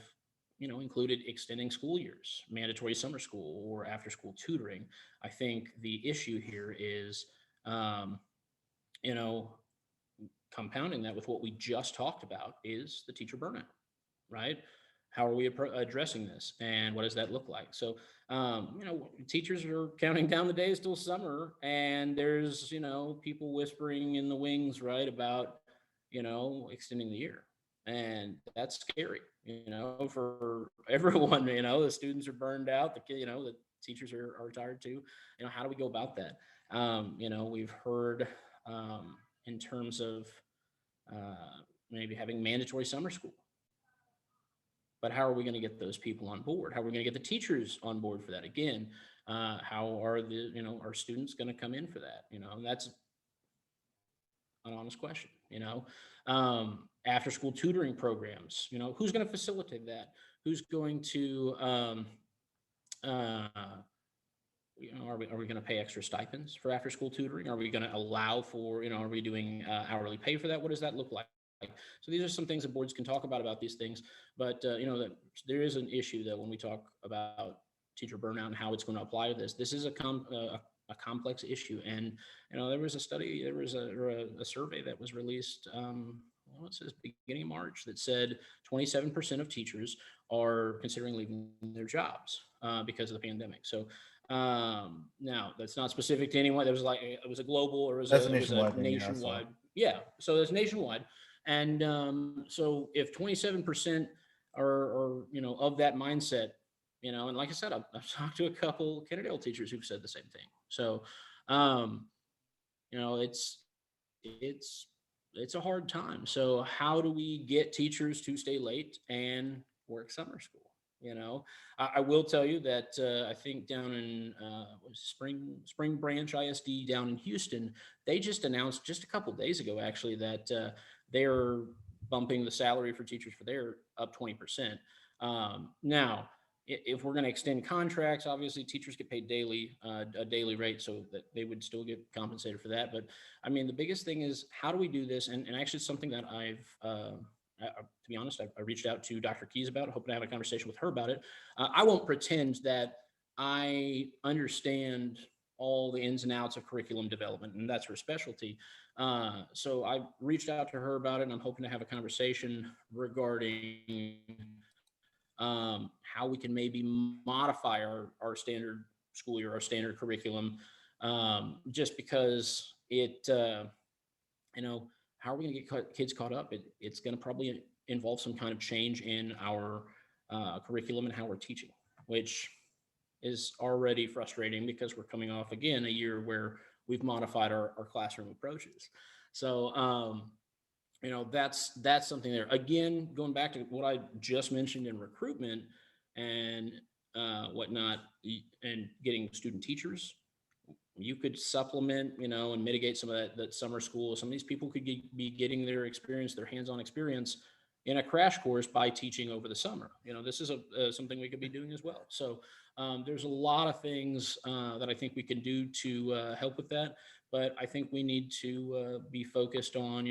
included extending school years, mandatory summer school, or after school tutoring. I think the issue here is, compounding that with what we just talked about is the teacher burnout, right? How are we addressing this, and what does that look like? So, teachers are counting down the days till summer, and there's, people whispering in the wings, right, about, extending the year. And that's scary, for everyone. The students are burned out, the teachers are tired too. How do we go about that? We've heard in terms of maybe having mandatory summer school. But how are we going to get those people on board? How are we going to get the teachers on board for that? Again, how are our students going to come in for that? And that's an honest question. After school tutoring programs, who's going to facilitate that? Who's going to, are we going to pay extra stipends for after school tutoring? Are we going to allow for, are we doing hourly pay for that? What does that look like? So these are some things that boards can talk about these things, but that there is an issue that when we talk about teacher burnout and how it's going to apply to this is a complex issue. And there was a survey that was released it says beginning of March that said 27% of teachers are considering leaving their jobs because of the pandemic. So now that's not specific to anyone. It was a global, or it was a nationwide. Yeah, so it's nationwide. And so if 27% are of that mindset, and like I said, I've talked to a couple Kennedale teachers who've said the same thing. So, it's a hard time. So how do we get teachers to stay late and work summer school? I will tell you that I think down in Spring Branch ISD down in Houston, they just announced just a couple of days ago, actually, that they're bumping the salary for teachers for there up 20%. Now, if we're going to extend contracts, obviously teachers get paid daily, a daily rate, so that they would still get compensated for that. But I mean, the biggest thing is, how do we do this? And actually, it's something that to be honest, I reached out to Dr. Keys about it, hoping to have a conversation with her about it. I won't pretend that I understand all the ins and outs of curriculum development, and that's her specialty. So I reached out to her about it, and I'm hoping to have a conversation regarding how we can maybe modify our standard school year, our standard curriculum, just because it, how are we going to get kids caught up? It's going to probably involve some kind of change in our curriculum and how we're teaching, which is already frustrating because we're coming off again a year where we've modified our classroom approaches. So, that's something there. Again, going back to what I just mentioned in recruitment and whatnot, and getting student teachers, you could supplement, and mitigate some of that summer school. Some of these people could be getting their experience, their hands-on experience in a crash course by teaching over the summer. This is something we could be doing as well. So there's a lot of things that I think we can do to help with that. But I think we need to be focused on,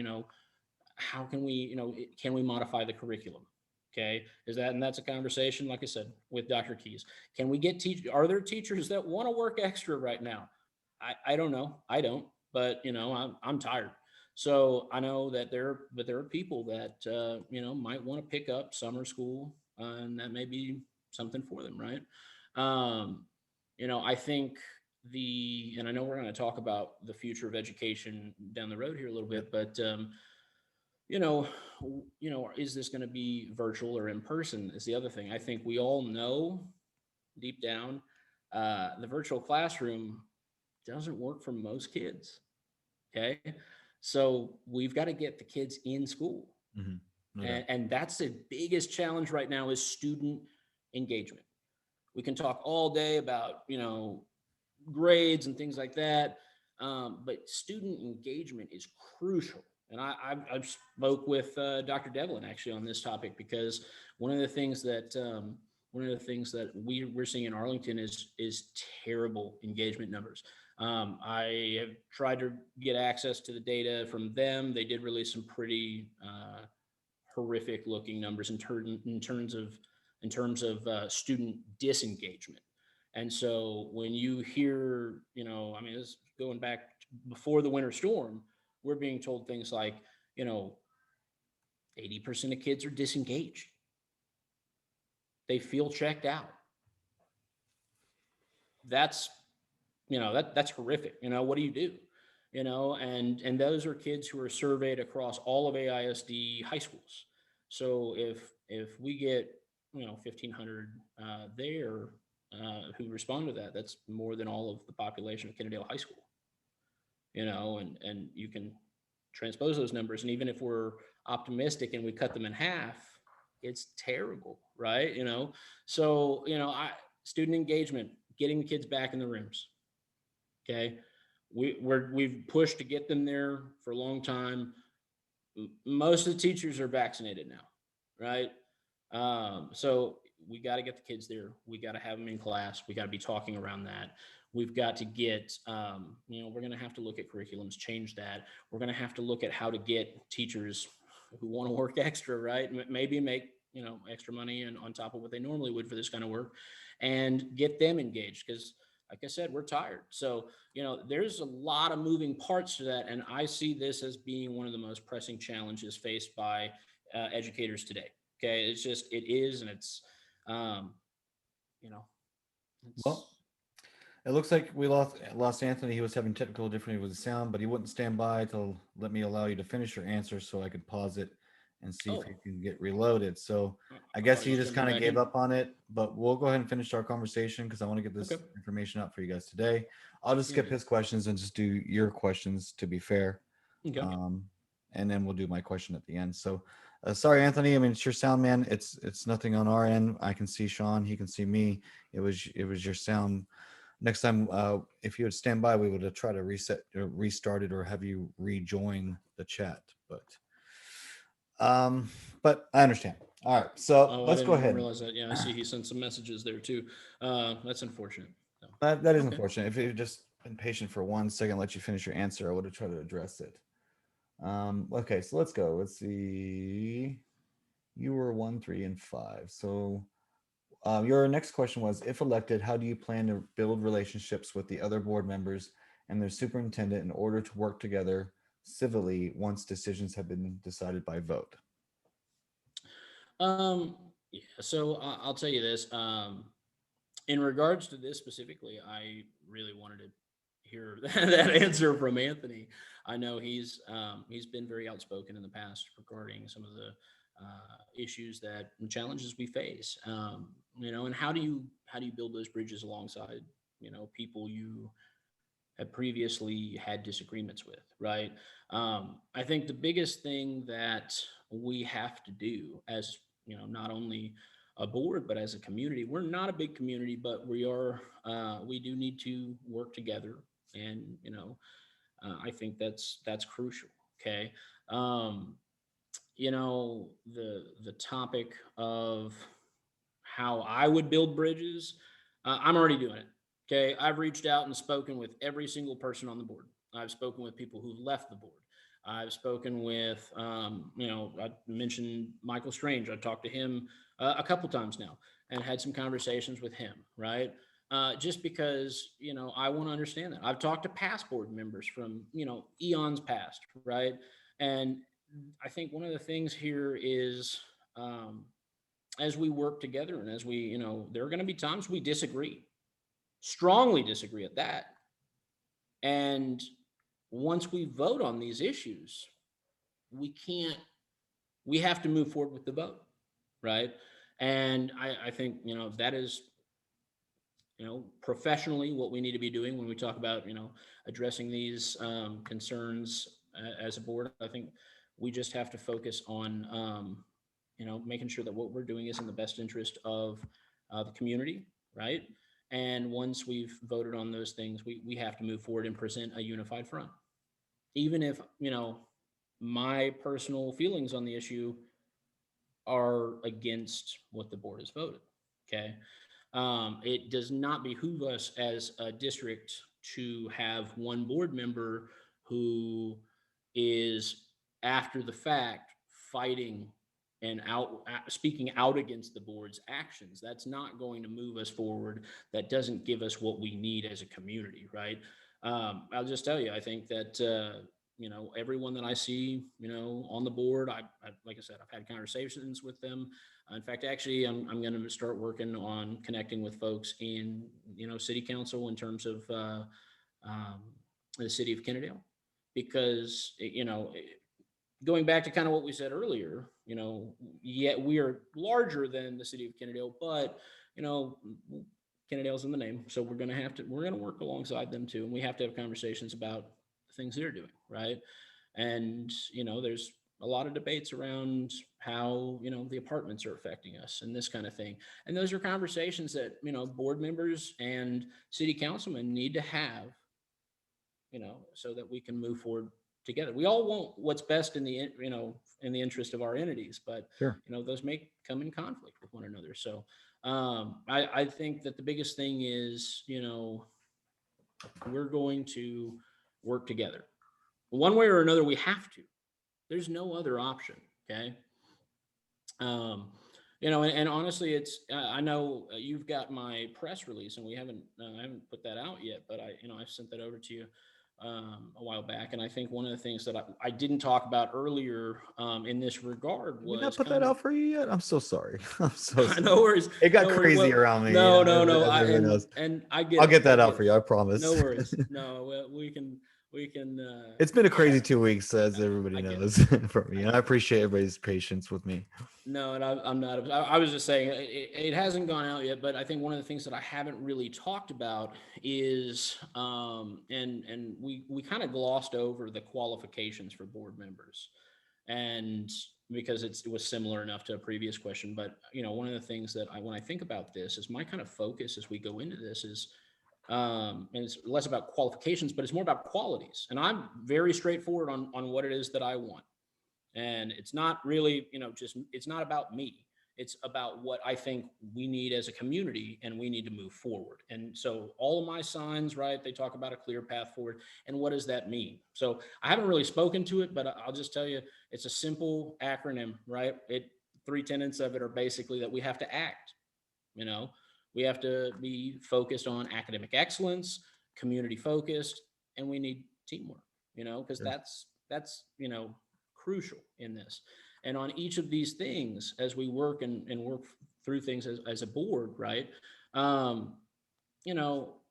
how can we, can we modify the curriculum? Okay. And that's a conversation, like I said, with Dr. Keys. Can we get are there teachers that want to work extra right now? I don't know. I don't, but I'm tired. So I know that there are people that, might want to pick up summer school and that may be something for them. Right. I think and I know we're going to talk about the future of education down the road here a little bit, but, is this going to be virtual or in person is the other thing. I think we all know deep down, the virtual classroom doesn't work for most kids. Okay. So we've got to get the kids in school. Mm-hmm. Okay. And that's the biggest challenge right now is student engagement. We can talk all day about, grades and things like that. But student engagement is crucial. And I've spoke with Dr. Devlin actually on this topic, because one of the things that we're seeing in Arlington is terrible engagement numbers. I have tried to get access to the data from them. They did release some pretty horrific looking numbers in terms of student disengagement. And so when you hear, this is going back before the winter storm, we're being told things like, 80% of kids are disengaged. They feel checked out. That's horrific. What do you do? And those are kids who are surveyed across all of AISD high schools. So if we get, 1,500 there who respond to that, that's more than all of the population of Kennedale High School. And you can transpose those numbers. And even if we're optimistic and we cut them in half, it's terrible, right? So, student engagement, getting the kids back in the rooms. Okay. We've pushed to get them there for a long time. Most of the teachers are vaccinated now, right? So we got to get the kids there. We got to have them in class. We got to be talking around that. We've got to get, we're going to have to look at curriculums, change that. We're going to have to look at how to get teachers who want to work extra, right? Maybe make, extra money and on top of what they normally would for this kind of work, and get them engaged. Because like I said, we're tired. So, there's a lot of moving parts to that. And I see this as being one of the most pressing challenges faced by educators today. Okay. It is. And it's, well, it looks like we lost Anthony. He was having technical difficulty with the sound, but he wouldn't stand by to let me allow you to finish your answer so I could pause it and see if you can get reloaded. So I guess he just kind of gave up on it, but we'll go ahead and finish our conversation because I want to get this information out for you guys today. I'll just skip his questions and just do your questions to be fair. Okay. And then we'll do my question at the end. So sorry, Anthony. I mean, it's your sound, man. It's nothing on our end. I can see Sean. He can see me. It was your sound. Next time, if you would stand by, we would have tried to restart it or have you rejoin the chat. But I understand. All right, so let's go ahead. I didn't realize that. Yeah, I see he sent some messages there too. That's unfortunate. So. That is unfortunate. If you'd just been patient for 1 second, let you finish your answer, I would have tried to address it. Okay, so let's go. Let's see. You were 1, 3, and 5. So your next question was, if elected, how do you plan to build relationships with the other board members and their superintendent in order to work together civilly once decisions have been decided by vote? Yeah, so I'll tell you this. In regards to this specifically, I really wanted to hear that answer from Anthony. I know he's been very outspoken in the past regarding some of the issues that and challenges we face. And how do you build those bridges alongside people you have previously had disagreements with, right? I think the biggest thing that we have to do as not only a board but as a community, we're not a big community, but we do need to work together, and I think that's crucial. Okay. um the topic of how I would build bridges, I'm already doing it. Okay. I've reached out and spoken with every single person on the board. I've spoken with people who've left the board. I've spoken with, I mentioned Michael Strange. I talked to him a couple times now and had some conversations with him, right? Just because, I want to understand that. I've talked to past board members from, eons past, right? And I think one of the things here is, as we work together and as we, there are going to be times we disagree, strongly disagree at that. And once we vote on these issues, we can't, we have to move forward with the vote, right? And I think, that is, professionally what we need to be doing when we talk about, addressing these concerns as a board. I think we just have to focus on, making sure that what we're doing is in the best interest of the community, right? And once we've voted on those things, we have to move forward and present a unified front. Even if, my personal feelings on the issue are against what the board has voted, okay? It does not behoove us as a district to have one board member who is, after the fact, fighting and speaking out against the board's actions. That's not going to move us forward. That doesn't give us what we need as a community, right? I'll just tell you, I think that everyone that I see, on the board, like I said, I've had conversations with them. In fact, actually, I'm going to start working on connecting with folks in, city council in terms of the city of Kennedale, because, going back to kind of what we said earlier, yet we are larger than the city of Kennedale, but, Kennedale's in the name. So we're going to work alongside them too. And we have to have conversations about the things they're doing, right? And, there's a lot of debates around how, the apartments are affecting us and this kind of thing. And those are conversations that, board members and city councilmen need to have, so that we can move forward together. We all want what's best in the, in the interest of our entities, but, Sure. those may come in conflict with one another. So I think that the biggest thing is, we're going to work together. One way or another, we have to. There's no other option. Okay. And honestly, I know you've got my press release, and I haven't put that out yet, but I sent that over to you a while back. And I think one of the things that I didn't talk about earlier in this regard was, Did we not put that out for you yet? I'm so sorry. I'm so sorry. No worries. It got No worries. crazy Well, around me. No, as everyone knows. and I I'll get that out for you. I promise. No worries. No, we can. It's been a crazy 2 weeks, as everybody I get knows, for me, and I appreciate everybody's patience with me. No, and I'm not. I was just saying it hasn't gone out yet, but I think one of the things that I haven't really talked about is, and we kind of glossed over the qualifications for board members, and because it was similar enough to a previous question. But one of the things that when I think about this is my kind of focus as we go into this is, and it's less about qualifications, but it's more about qualities. And I'm very straightforward on what it is that I want. And it's not really, it's not about me. It's about what I think we need as a community, and we need to move forward. And so all of my signs, right, they talk about a clear path forward. And what does that mean? So I haven't really spoken to it, but I'll just tell you, it's a simple acronym, right? three tenets of it are basically that we have to act. You know, we have to be focused on academic excellence, community focused, and we need teamwork, you know, because Sure. that's, you know, crucial in this. And on each of these things, as we work and work through things as a board, right? Um, you know,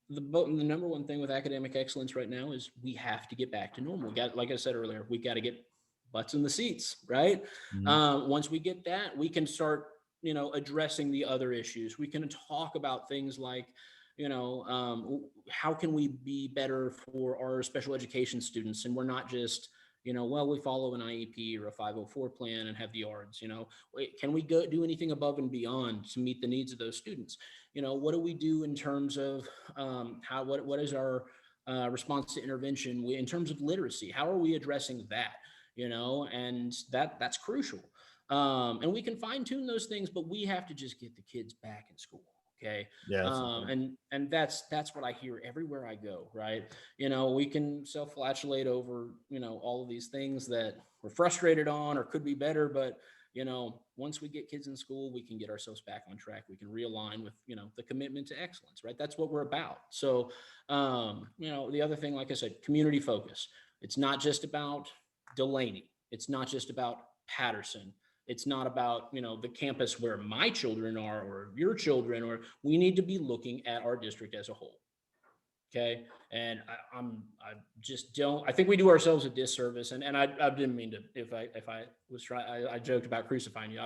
the number one thing with academic excellence right now is we have to get back to normal. We got, like I said earlier, we got to get butts in the seats, right? Mhm. Once we get that, we can start, you know, addressing the other issues. We can talk about things like, you know, how can we be better for our special education students? And we're not just, you know, well, we follow an IEP or a 504 plan and have the ARDs, you know, can we go do anything above and beyond to meet the needs of those students? You know, what do we do in terms of what is our response to intervention in terms of literacy? How are we addressing that? You know, and that's crucial. And we can fine tune those things, but we have to just get the kids back in school. Okay. Yeah, that's important. And that's what I hear everywhere I go, right? You know, we can self-flatulate over, you know, all of these things that we're frustrated on or could be better, but you know, once we get kids in school, we can get ourselves back on track. We can realign with, you know, the commitment to excellence, right? That's what we're about. So, you know, the other thing, like I said, community focus. It's not just about Delaney. It's not just about Patterson. It's not about, you know, the campus where my children are or your children, or we need to be looking at our district as a whole. Okay. And I just don't, I think we do ourselves a disservice. And I didn't mean to, if I was trying, I joked about crucifying you.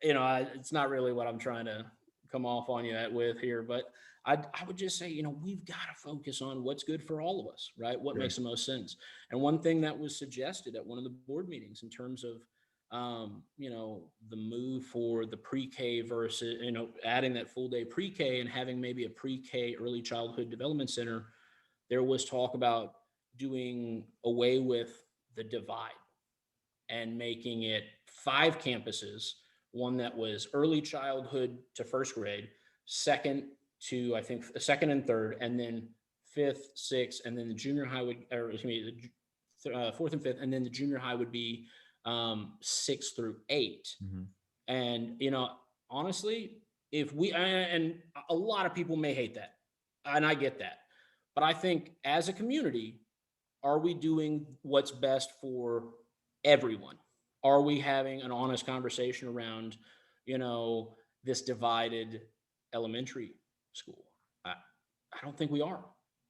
You know, it's not really what I'm trying to come off on you with here, but I would just say, you know, we've got to focus on what's good for all of us, right? What Sure. makes the most sense. And one thing that was suggested at one of the board meetings in terms of, you know, the move for the pre-K versus, you know, adding that full day pre-K and having maybe a pre-K early childhood development center, there was talk about doing away with the divide and making it 5 campuses, one that was early childhood to first grade, second to, I think, second and third, and then fifth, sixth, and then the junior high would, or excuse me, fourth and fifth, and then the junior high would be 6 through 8. Mhm. And, you know, honestly, if we, and a lot of people may hate that, and I get that, but I think as a community, are we doing what's best for everyone? Are we having an honest conversation around, you know, this divided elementary school? I don't think we are.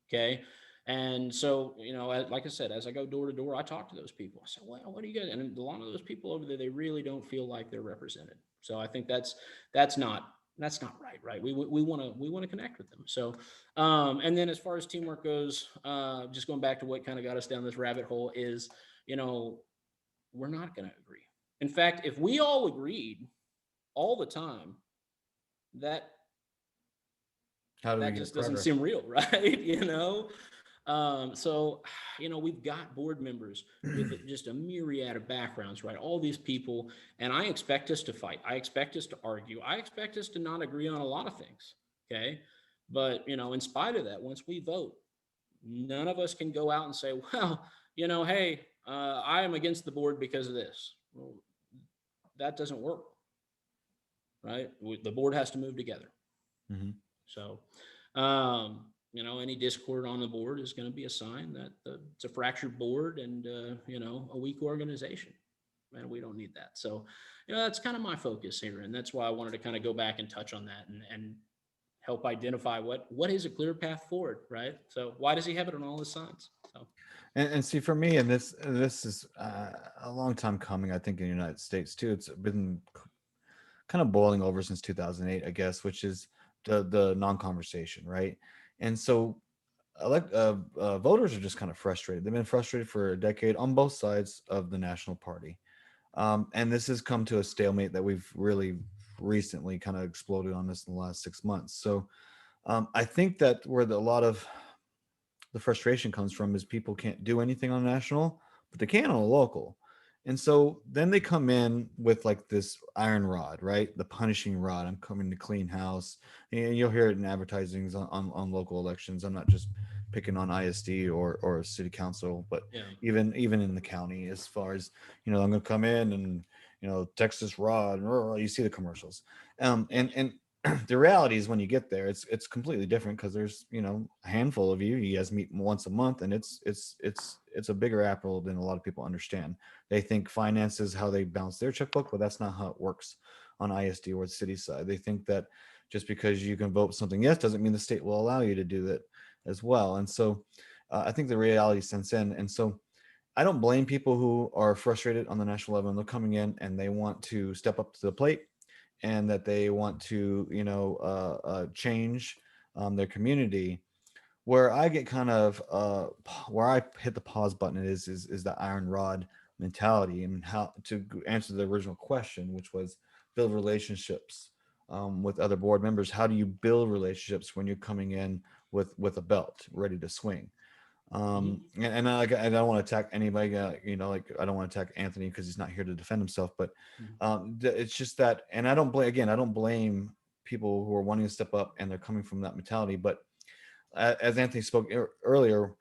Okay. And so, you know, like I said, as I go door to door, I talk to those people. I say, well, what do you guys? And a lot of those people over there, they really don't feel like they're represented. So I think that's not right. Right. We want to connect with them. So, and then as far as teamwork goes, just going back to what kind of got us down this rabbit hole is, you know, we're not going to agree. In fact, if we all agreed all the time, that How do we that get just doesn't progress? seem real, right? You know, so you know, we've got board members with just a myriad of backgrounds, right? All these people, and I expect us to fight. I expect us to argue. I expect us to not agree on a lot of things. Okay, but you know, in spite of that, once we vote, none of us can go out and say, well, you know, hey, I am against the board because of this. Well, that doesn't work, right? The board has to move together. Mhm. So, you know, any discord on the board is going to be a sign that it's a fractured board and, you know, a weak organization. And we don't need that. So, you know, that's kind of my focus here. And that's why I wanted to kind of go back and touch on that and help identify what is a clear path forward, right? So why does he have it on all his signs? So. And see, for me, and this is a long time coming, I think, in the United States too. It's been kind of boiling over since 2008, I guess, which is the non-conversation, right? And so voters are just kind of frustrated. They've been frustrated for a decade on both sides of the national party. And this has come to a stalemate that we've really recently kind of exploded on this in the last 6 months. So I think that where a lot of the frustration comes from is people can't do anything on national, but they can on a local. And so then they come in with like this iron rod, right? The punishing rod. I'm coming to clean house. And you'll hear it in advertisings on local elections. I'm not just picking on ISD or city council, but Yeah. even in the county, as far as, you know, I'm going to come in and, Texas Rod, you see the commercials. And the reality is when you get there, it's completely different because there's, a handful of you guys meet once a month, and it's a bigger apple than a lot of people understand. They think finance is how they balance their checkbook, but that's not how it works on ISD or the city side. They think that just because you can vote something yes doesn't mean the state will allow you to do that as well. And so I think the reality sets in. And so I don't blame people who are frustrated on the national level and they're coming in and they want to step up to the plate and that they want to, change their community. Where I get kind of where I hit the pause button is the iron rod mentality, and how to answer the original question, which was build relationships with other board members. How do you build relationships when you're coming in with a belt ready to swing? And I don't want to attack anybody, I don't want to attack Anthony because he's not here to defend himself, but it's just that, and I don't blame people who are wanting to step up and they're coming from that mentality. But as Anthony spoke earlier,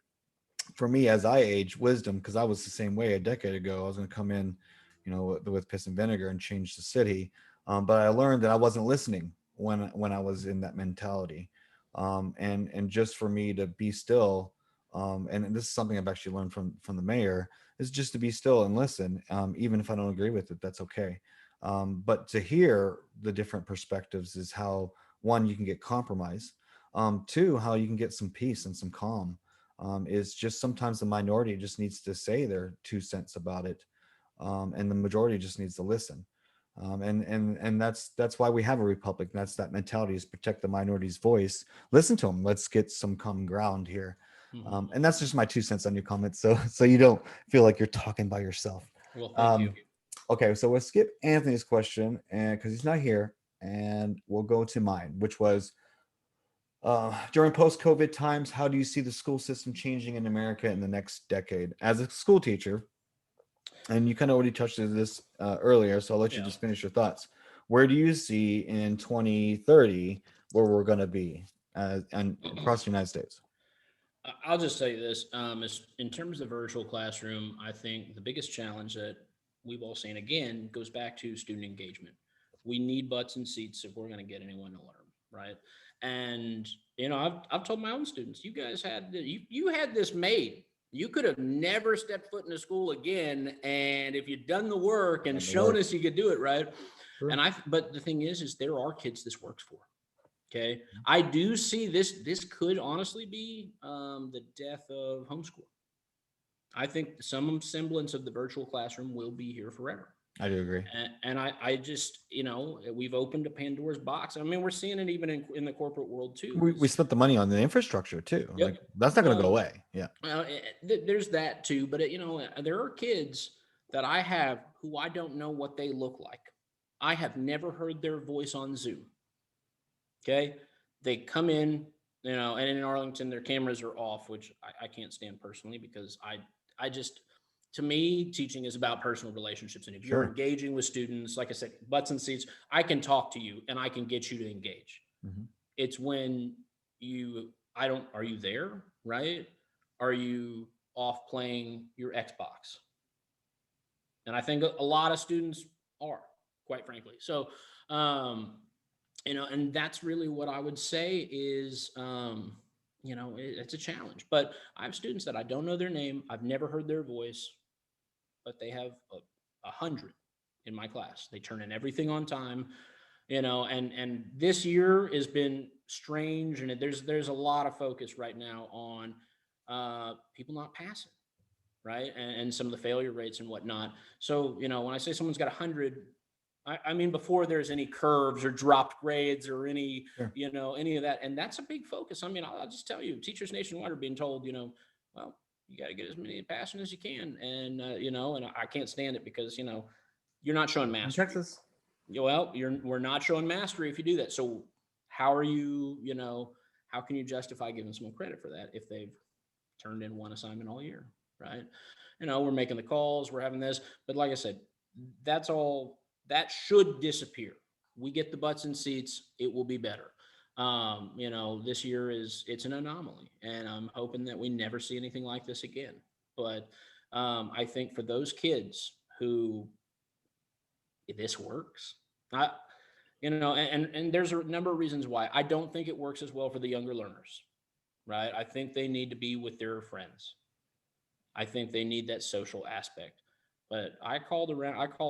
for me, as I age, wisdom, because I was the same way a decade ago. I was going to come in, with piss and vinegar and change the city, but I learned that I wasn't listening when I was in that mentality, and just for me to be still, and this is something I've actually learned from the mayor, is just to be still and listen, even if I don't agree with it, that's okay. But to hear the different perspectives is how, one, you can get compromise, two, how you can get some peace and some calm. Is just sometimes the minority just needs to say their 2 cents about it, and the majority just needs to listen. And that's why we have a republic. That's that mentality, is protect the minority's voice. Listen to them. Let's get some common ground here. And that's just my 2 cents on your comments. So you don't feel like you're talking by yourself. Well, thank you. Okay, so we'll skip Anthony's question, and because he's not here, and we'll go to mine, which was, during post-COVID times, how do you see the school system changing in America in the next decade? As a school teacher, and you kind of already touched on this earlier, so I'll let you just finish your thoughts. Where do you see in 2030 where we're going to be and across the United States? I'll just say this, in terms of virtual classroom, I think the biggest challenge that we've all seen, again, goes back to student engagement. We need butts and seats if we're going to get anyone to learn, right? And I've told my own students, you guys had you had this made. You could have never stepped foot into school again, and if you'd done the work and shown us you could do it, right? Sure. But the thing is there are kids this works for. Okay, I do see this. This could honestly be the death of homeschool. I think some semblance of the virtual classroom will be here forever. I do agree. And I just, we've opened a Pandora's box. I mean, we're seeing it even in the corporate world too. We spent the money on the infrastructure too. Yep. Like, that's not going to go away. Yeah. There's that too. But, there are kids that I have who I don't know what they look like. I have never heard their voice on Zoom. Okay. They come in, and in Arlington, their cameras are off, which I can't stand personally, because I just, to me, teaching is about personal relationships. And if you're engaging with students, like I said, butts and seats, I can talk to you and I can get you to engage. Mm-hmm. It's when are you there? Right? Are you off playing your Xbox? And I think a lot of students are, quite frankly. So, and that's really what I would say is, it's a challenge. But I have students that I don't know their name. I've never heard their voice, but they have 100 in my class. They turn in everything on time, and this year has been strange. And there's a lot of focus right now on people not passing, right? And some of the failure rates and whatnot. So, when I say someone's got 100, I mean, before there's any curves or dropped grades or any, any of that. And that's a big focus. I mean, I'll just tell you, teachers nationwide are being told, well, you got to get as many passing as you can. And, and I can't stand it because, you're not showing mastery. In Texas. Well, we're not showing mastery if you do that. So how are you, how can you justify giving someone credit for that if they've turned in one assignment all year, right? We're making the calls, we're having this, but like I said, that's all. That should disappear. We get the butts and seats, it will be better. This year it's an anomaly, and I'm hoping that we never see anything like this again. But I think for those kids who this works. And there's a number of reasons why. I don't think it works as well for the younger learners, right? I think they need to be with their friends. I think they need that social aspect. But I called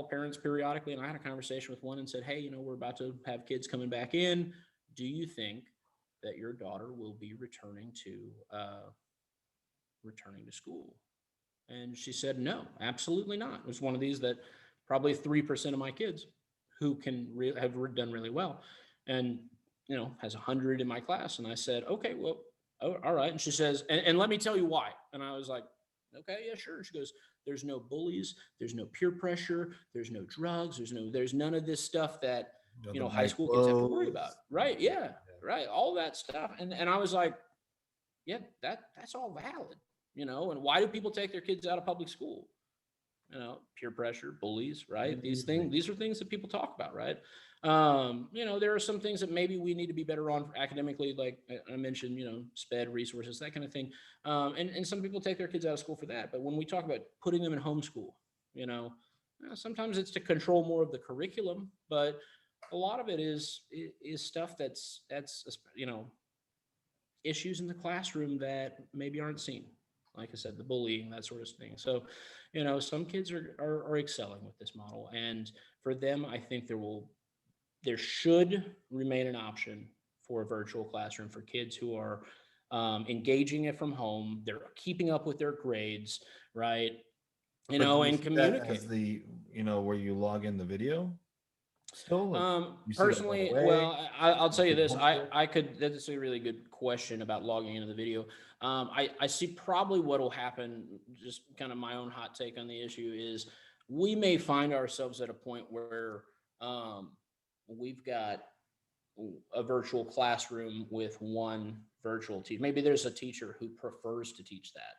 parents periodically, and I had a conversation with one and said, hey, we're about to have kids coming back in. Do you think that your daughter will be returning to school? And she said, no, absolutely not. It was one of these that probably 3% of my kids who have done really well, and has 100 in my class. And I said, okay, well, all right. And she says, and let me tell you why. And I was like, okay, yeah, sure. She goes, there's no bullies, there's no peer pressure, there's no drugs, there's none of this stuff that high school kids have to worry about. Right? Yeah. Right. All that stuff. And I was like, yeah, that's all valid. And why do people take their kids out of public school? Peer pressure, bullies, right? These are things that people talk about, right? There are some things that maybe we need to be better on academically, like I mentioned, SPED resources, that kind of thing. And some people take their kids out of school for that. But when we talk about putting them in homeschool, sometimes it's to control more of the curriculum, but a lot of it is stuff that's issues in the classroom that maybe aren't seen. Like I said, the bullying, that sort of thing. So, some kids are excelling with this model. And for them, I think there should remain an option for a virtual classroom for kids who are engaging it from home. They're keeping up with their grades, right? And communicating. Where you log in the video still? Personally, well, I'll tell you this. That's a really good question about logging into the video. I see probably what will happen, just kind of my own hot take on the issue, is we may find ourselves at a point where we've got a virtual classroom with one virtual teacher. Maybe there's a teacher who prefers to teach that,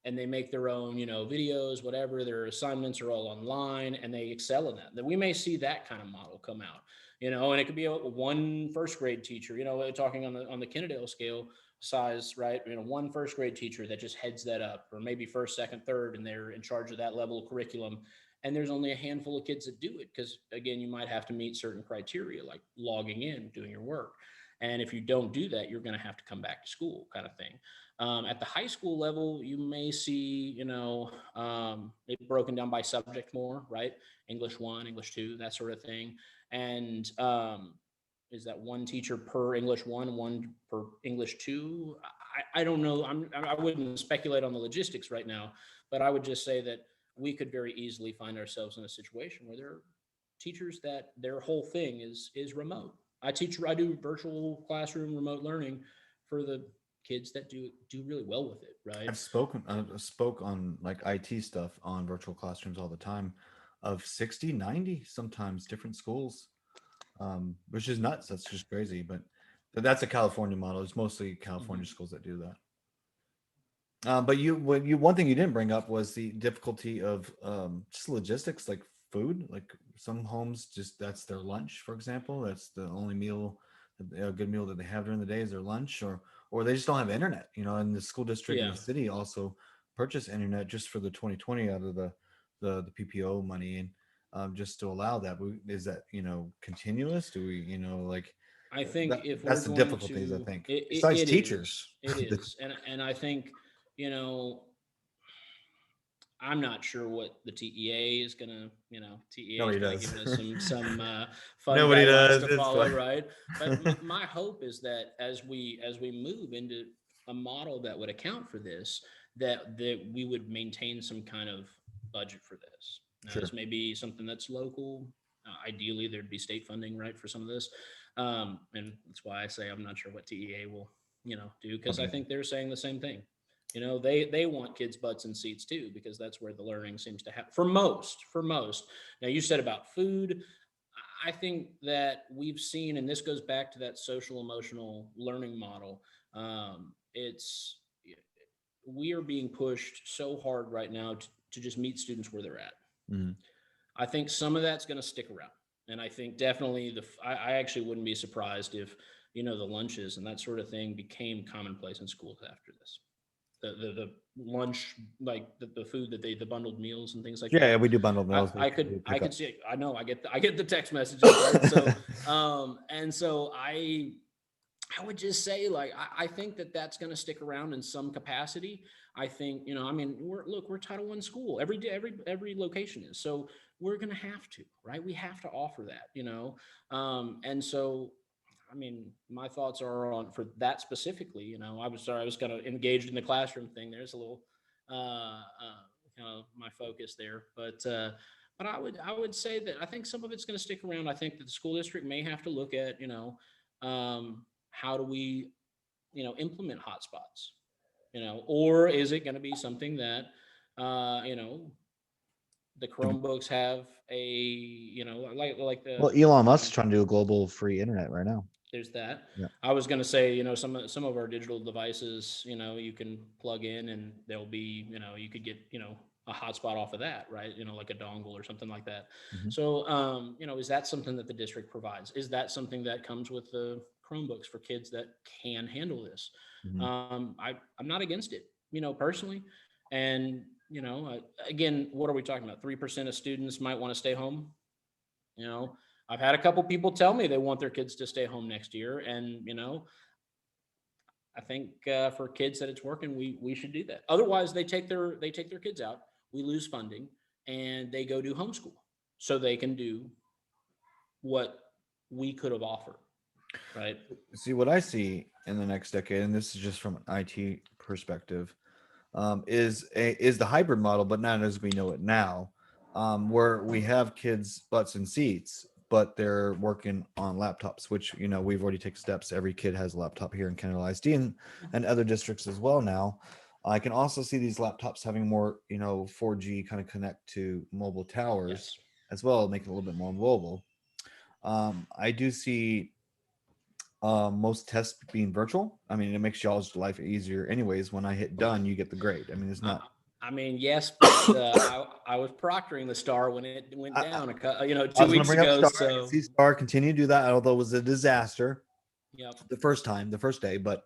and they make their own, videos, whatever. Their assignments are all online, and they excel in that. Then we may see that kind of model come out, and it could be one first grade teacher, talking on the Kennedale scale size, right? One first grade teacher that just heads that up, or maybe first, second, third, and they're in charge of that level of curriculum. And there's only a handful of kids that do it because, again, you might have to meet certain criteria like logging in, doing your work. And if you don't do that, you're going to have to come back to school, kind of thing. At the high school level, you may see, it broken down by subject more, right? English 1, English 2, that sort of thing. And is that one teacher per English 1, one per English 2? I don't know. I wouldn't speculate on the logistics right now, but I would just say that we could very easily find ourselves in a situation where there are teachers that their whole thing is remote. I do virtual classroom remote learning for the kids that do really well with it, right? I've spoke on like IT stuff on virtual classrooms all the time, of 60, 90, sometimes different schools, which is nuts. That's just crazy. But that's a California model. It's mostly California schools that do that. But one thing you didn't bring up was the difficulty of just logistics, like food. Like some homes, that's their lunch, for example. That's the only meal, a good meal that they have during the day is their lunch, or they just don't have internet. And the school district and the city also purchase internet just for the 2020 out of the PPO money, and just to allow that. Is that continuous? Do we like? I think if that's the difficulties. I think besides teachers, it is, and I think I'm not sure what the TEA is gonna, TEA is gonna give us some fun Nobody guidelines does. to follow, right? But my hope is that as we move into a model that would account for this, that we would maintain some kind of budget for this. Now, Sure. This may be something that's local. Ideally, there'd be state funding, right, for some of this, and that's why I say I'm not sure what TEA will, do, because I think they're saying the same thing. They want kids' butts in seats too, because that's where the learning seems to happen for most. Now, you said about food. I think that we've seen, and this goes back to that social emotional learning model. We are being pushed so hard right now to just meet students where they're at. Mm-hmm. I think some of that's going to stick around. And I think definitely I actually wouldn't be surprised if, the lunches and that sort of thing became commonplace in schools after this. the lunch, like the food that the bundled meals and things like Yeah, that. we do bundled meals. I We could pick up. see. I know. I get the text messages. Right? So and so I would just say, like, I think that that's going to stick around in some capacity. I think, I mean, we're Title I school. Every day, every location is. So we're going to have to, right? We have to offer that. And so, I mean, my thoughts are on for that specifically. I was kind of engaged in the classroom thing. There's a little, kind of my focus there, but I would say that I think some of it's going to stick around. I think that the school district may have to look at, how do we, implement hotspots, or is it going to be something that, the Chromebooks have like the, Well, Elon Musk is trying to do a global free internet right now. there's that. Yeah. I was going to say, some of our digital devices, you can plug in and there'll be, you could get, a hotspot off of that, right? Like a dongle or something like that. Mhm. So, is that something that the district provides? Is that something that comes with the Chromebooks for kids that can handle this? Mhm. I'm not against it, personally. And, again, what are we talking about? 3% of students might want to stay home. I've had a couple people tell me they want their kids to stay home next year. And, I think for kids that it's working, we should do that. Otherwise, they take their kids out. We lose funding, and they go do homeschool, so they can do what we could have offered, right? See, what I see in the next decade, and this is just from an IT perspective, is the hybrid model, but not as we know it now, where we have kids butts in seats, but they're working on laptops, which we've already taken steps. Every kid has a laptop here in Kennedale ISD and other districts as well now. I can also see these laptops having more 4G kind of connect to mobile towers Yes. as well, make it a little bit more mobile. I do see most tests being virtual. I mean, it makes y'all's life easier anyways. When I hit done, you get the grade. I mean, it's not I mean, yes, but I was proctoring the STAR when it went down, 2 weeks ago. So See STAR continue to do that, although it was a disaster yep. the first day. But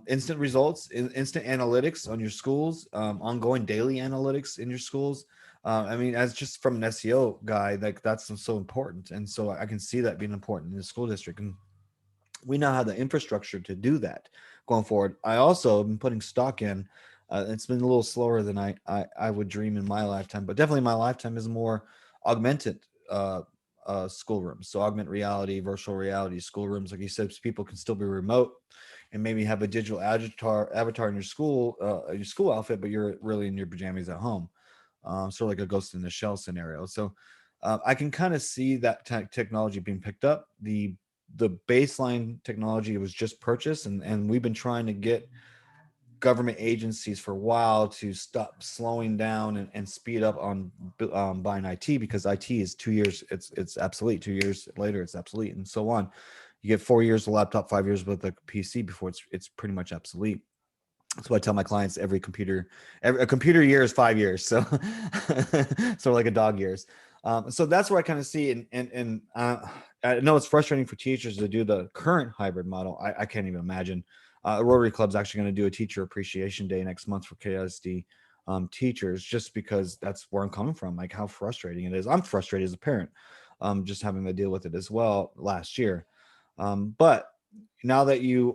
instant results, instant analytics on your schools, ongoing daily analytics in your schools. I mean, as just from an SEO guy, like that's so important, and so I can see that being important in the school district, and we now have the infrastructure to do that going forward. I also have been putting stock in. It's been a little slower than I would dream in my lifetime, but definitely my lifetime is more augmented schoolrooms. So augmented reality, virtual reality schoolrooms, like you said, so people can still be remote and maybe have a digital avatar in your school outfit, but you're really in your pajamas at home. Sort of like a Ghost in the Shell scenario. So I can kind of see that technology being picked up. The baseline technology was just purchased, and we've been trying to get government agencies for a while to stop slowing down and speed up on buying IT, because IT is 2 years, it's obsolete. 2 years later, it's obsolete, and so on. You get 4 years of laptop, 5 years with a PC before it's pretty much obsolete. That's why I tell my clients a computer year is 5 years. So, so like a dog years. So that's where I kind of see, and I know it's frustrating for teachers to do the current hybrid model. I can't even imagine. Rotary Club's actually going to do a teacher appreciation day next month for KSD teachers, just because that's where I'm coming from. Like how frustrating it is. I'm frustrated as a parent, just having to deal with it as well last year. But now that you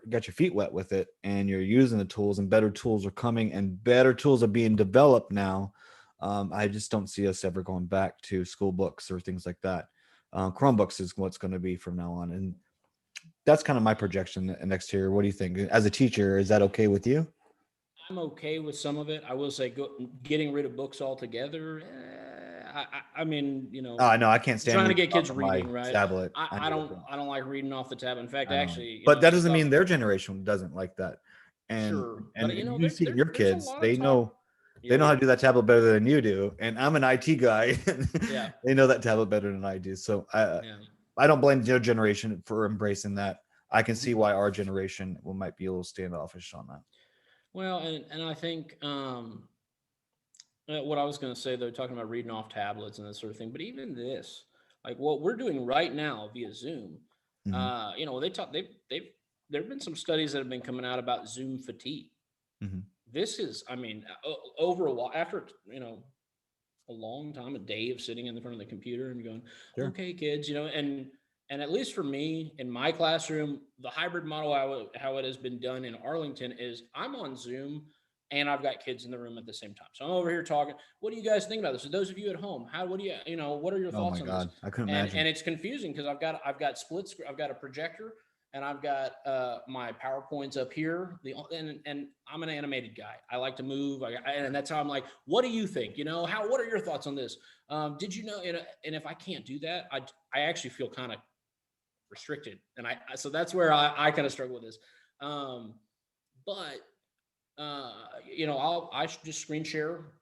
got your feet wet with it and you're using the tools, and better tools are coming and better tools are being developed now, I just don't see us ever going back to school books or things like that. Chromebooks is what's going to be from now on, and that's kind of my projection next year. What do you think? As a teacher, is that okay with you? I'm okay with some of it. I will say getting rid of books altogether. I mean, Oh no, I can't stand trying to reading get kids off of my reading, right? tablet. I don't like reading off the tab. In fact, I know. actually, But that it's doesn't tough. mean their generation doesn't like that. And Sure, and, but and you see your there's a kids, lot of they talk. know how to do that tablet better than you do. And I'm an IT guy. Yeah. They know that tablet better than I do. So Yeah. I don't blame your generation for embracing that. I can see why our generation might be a little standoffish on that. Well, and I think what I was going to say though, talking about reading off tablets and that sort of thing, but even this, like what we're doing right now via Zoom, Mhm. they there have been some studies that have been coming out about Zoom fatigue. Mhm. This is, I mean, over a while, after, a long time, a day of sitting in the front of the computer and going, Sure. okay, kids, and at least for me in my classroom, the hybrid model, how it has been done in Arlington is I'm on Zoom and I've got kids in the room at the same time. So I'm over here talking. What do you guys think about this? So those of you at home, what do what are your Oh thoughts my on this? God, I couldn't And imagine. it's confusing because I've got split screen, I've got a projector and I've got my PowerPoints up here. And I'm an animated guy. I like to move, and that's how I'm like. What do you think? What are your thoughts on this? Did you know? And if I can't do that, I actually feel kind of restricted, and so that's where I kind of struggle with this. But I just screen share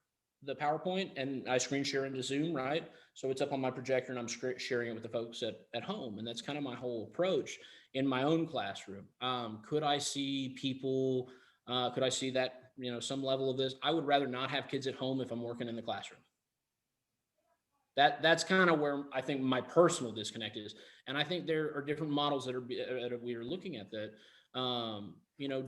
the PowerPoint and I screen share into Zoom, right? So it's up on my projector and I'm sharing it with the folks at home. And that's kind of my whole approach in my own classroom. Could I see people, could I see that, some level of this? I would rather not have kids at home if I'm working in the classroom. That's kind of where I think my personal disconnect is. And I think there are different models that we are looking at that,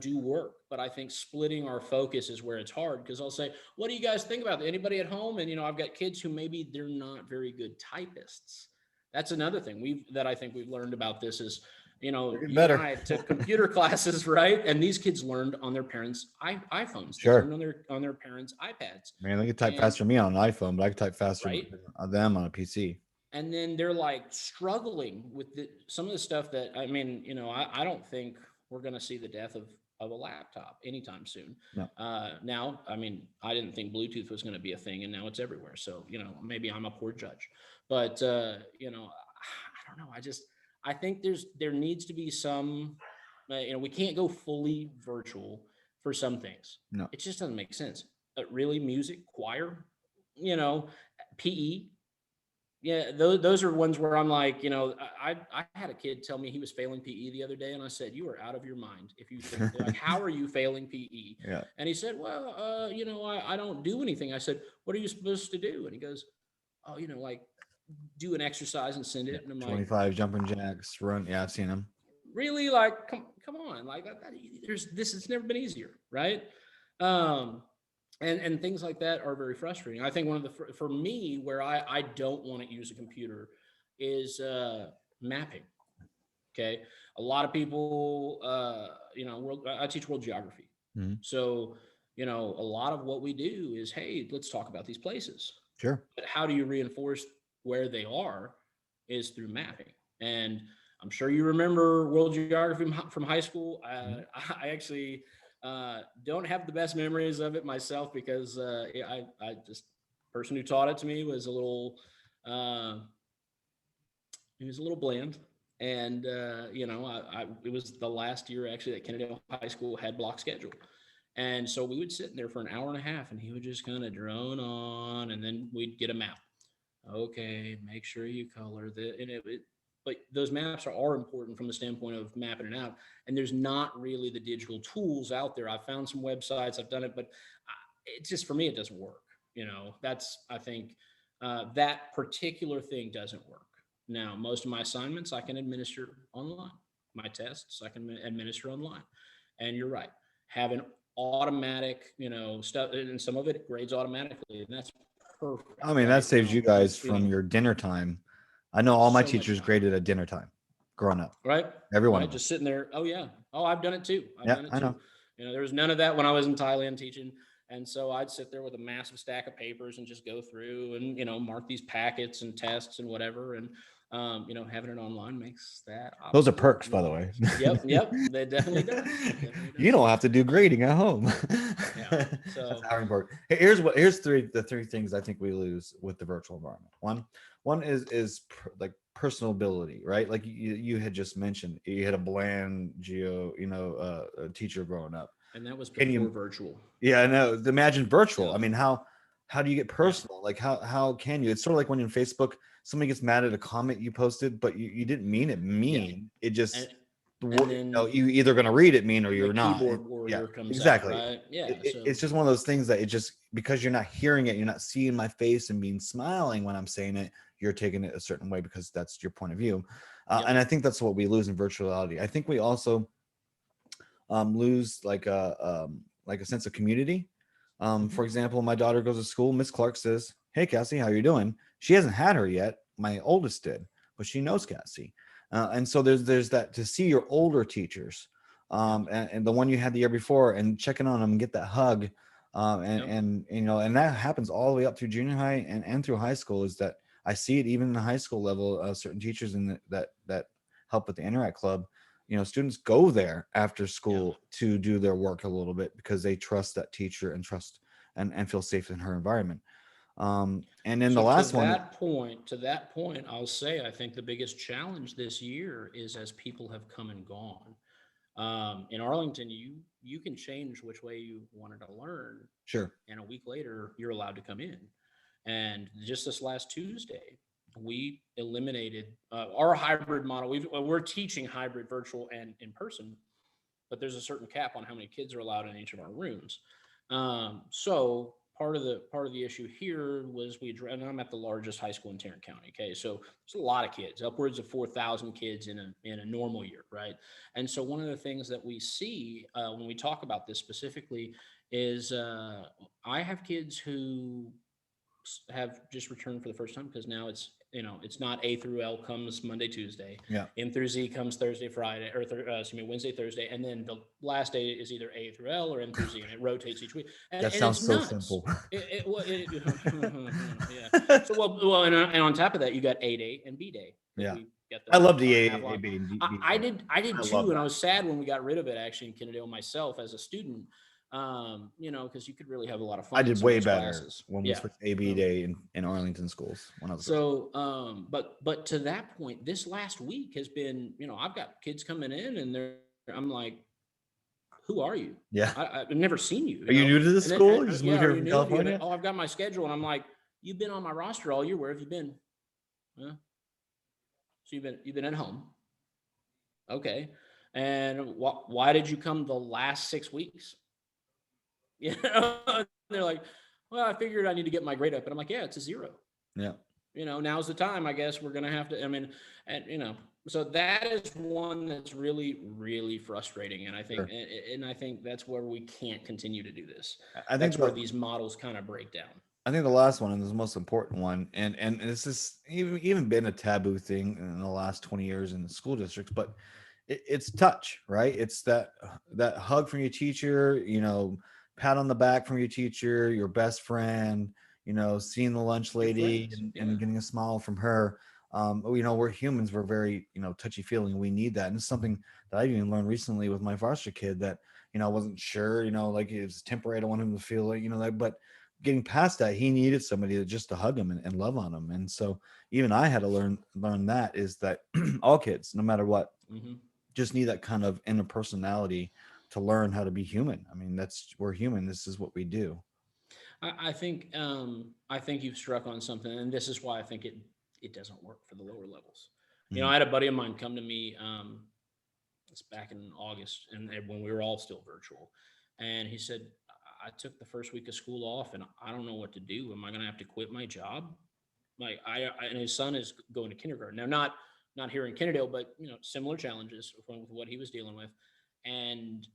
do work. But I think splitting our focus is where it's hard because I'll say, what do you guys think about that? Anybody at home? And, I've got kids who maybe they're not very good typists. That's another thing that I think we've learned about this is, you better. and I took computer classes, right? And these kids learned on their parents' iPhones. They Sure. learned on their parents' iPads. Man, they can type faster than me on an iPhone, but I can type faster Right. than them on a PC. And then they're like struggling with some of the stuff that, I don't think we're going to see the death of a laptop anytime soon. No. Now, I didn't think Bluetooth was going to be a thing and now it's everywhere. So, maybe I'm a poor judge, but, I don't know. I think there needs to be some, we can't go fully virtual for some things. No. It just doesn't make sense. Really, music, choir, PE. Yeah, those are ones where I'm like, I had a kid tell me he was failing PE the other day, and I said, "You are out of your mind if you think like, how are you failing PE?" Yeah. And he said, "Well, I don't do anything." I said, "What are you supposed to do?" And he goes, "Oh, like do an exercise and send it." And I'm like, 25 jumping jacks, run. Yeah, I've seen them. really? Like, come on, like it's never been easier, right? And things like that are very frustrating. I think one of the for me where I don't want to use a computer is mapping. Okay, a lot of people, I teach world geography, Mhm. so a lot of what we do is, hey, let's talk about these places. Sure. But how do you reinforce where they are is through mapping. And I'm sure you remember world geography from high school. I actually don't have the best memories of it myself because I just person who taught it to me was a little he was a little bland. And it was the last year actually that Kennedale High School had block schedule. And so we would sit in there for an hour and a half and he would just kind of drone on and then we'd get a map. Okay, make sure you color but those maps are important from the standpoint of mapping it out. And there's not really the digital tools out there. I've found some websites, I've done it, but it's just, for me, it doesn't work. I think that particular thing doesn't work. Now, most of my assignments I can administer online. My tests I can administer online. And you're right, having automatic, stuff, and some of it grades automatically, and that's perfect. I mean, that saves you guys from your dinner time. I know all my teachers graded at dinner time growing up. Right. Everyone. Right? Just sitting there. Oh, yeah. Oh, I've done it too. I know. There was none of that when I was in Thailand teaching. And so I'd sit there with a massive stack of papers and just go through and, mark these packets and tests and whatever. And, having it online makes that. Those are perks, by the way. Yep. They definitely do. You don't have to do grading at home. Yeah. So that's how important. Here's the three things I think we lose with the virtual environment. One is like personal ability, right? Like you had just mentioned, you had a bland teacher growing up. And that was before virtual. Yeah, I know. Imagine virtual. Yeah. I mean, how do you get personal? Like how can you? It's sort of like when in Facebook, somebody gets mad at a comment you posted, but you didn't mean it mean. Yeah. It just you either going to read it mean or you're not. Keyboard warrior comes exactly. Out, right? Yeah. It's just one of those things that it just, because you're not hearing it, you're not seeing my face and being smiling when I'm saying it, you're taking it a certain way because that's your point of view. And I think that's what we lose in virtual reality. I think we also lose like like a sense of community. For example, my daughter goes to school. Miss Clark says, "Hey, Cassie, how you doing?" She hasn't had her yet. My oldest did, but she knows Cassie. And so there's that to see your older teachers, and the one you had the year before, and checking on them and get that hug. And you know, and that happens all the way up through junior high and through high school. Is that I see it even in the high school level. Certain teachers that help with the Interact Club, you know, students go there after school to do their work a little bit because they trust that teacher and trust and feel safe in her environment. And then So the last one, to that point, I'll say I think the biggest challenge this year is as people have come and gone. In Arlington, you can change which way you wanted to learn, sure, and a week later, you're allowed to come in. And just this last Tuesday, we eliminated our hybrid model. We're teaching hybrid, virtual, and in person, but there's a certain cap on how many kids are allowed in each of our rooms. So part of the issue here was and I'm at the largest high school in Tarrant County. Okay, so there's a lot of kids, upwards of 4,000 kids in a normal year, right? And so one of the things that we see when we talk about this specifically is I have kids who have just returned for the first time because now it's it's not A through L comes Monday, Tuesday. yeah, M through Z comes Thursday, Friday, or Wednesday, Thursday, and then the last day is either A through L or M through Z, and it rotates each week. And that and sounds it's so nuts. simple. Yeah. So and on top of that, you got A day and B day. Yeah, We got I love hour the and a half A, long. B, and D. I did I too, love and I that. was sad when we got rid of it actually in Kennedale myself as a student. Because you could really have a lot of fun. I in did some of way those better classes. when we Yeah. switched AB day in Arlington schools when I was. So, but to that point, this last week has been, I've got kids coming in and I'm like, who are you? Yeah. I've never seen you. Are you new to the And then, school? You just moved yeah, here are you from new? California? Oh, I've got my schedule, and I'm like, you've been on my roster all year. Where have you been? Huh? So you've been at home. Okay. And why did you come the last 6 weeks? They're like, well, I figured I need to get my grade up. And I'm like, yeah, it's a 0. Yeah. Now's the time, I guess we're going to have to, so that is one that's really, really frustrating. And I think, Sure. and I think that's where we can't continue to do this. I think That's where these models kind of break down. I think the last one and the most important one, and this has even been a taboo thing in the last 20 years in the school districts, but it's touch, right? It's that hug from your teacher, pat on the back from your teacher, your best friend, seeing the lunch lady and getting a smile from her. We're humans. We're very, touchy feeling. We need that. And it's something that I even learned recently with my foster kid that, I wasn't sure, like it was temporary. I don't want him to feel like, but getting past that, he needed somebody just to hug him and love on him. And so even I had to learn that is that all kids, no matter what, just need that kind of interpersonality to learn how to be human. I mean, we're human. This is what we do. I think you've struck on something, and this is why I think it doesn't work for the lower levels. I had a buddy of mine come to me, it's back in August, and when we were all still virtual, and he said, I took the first week of school off, and I don't know what to do. Am I going to have to quit my job? Like and his son is going to kindergarten now, not here in Kennedale, but similar challenges with what he was dealing with. And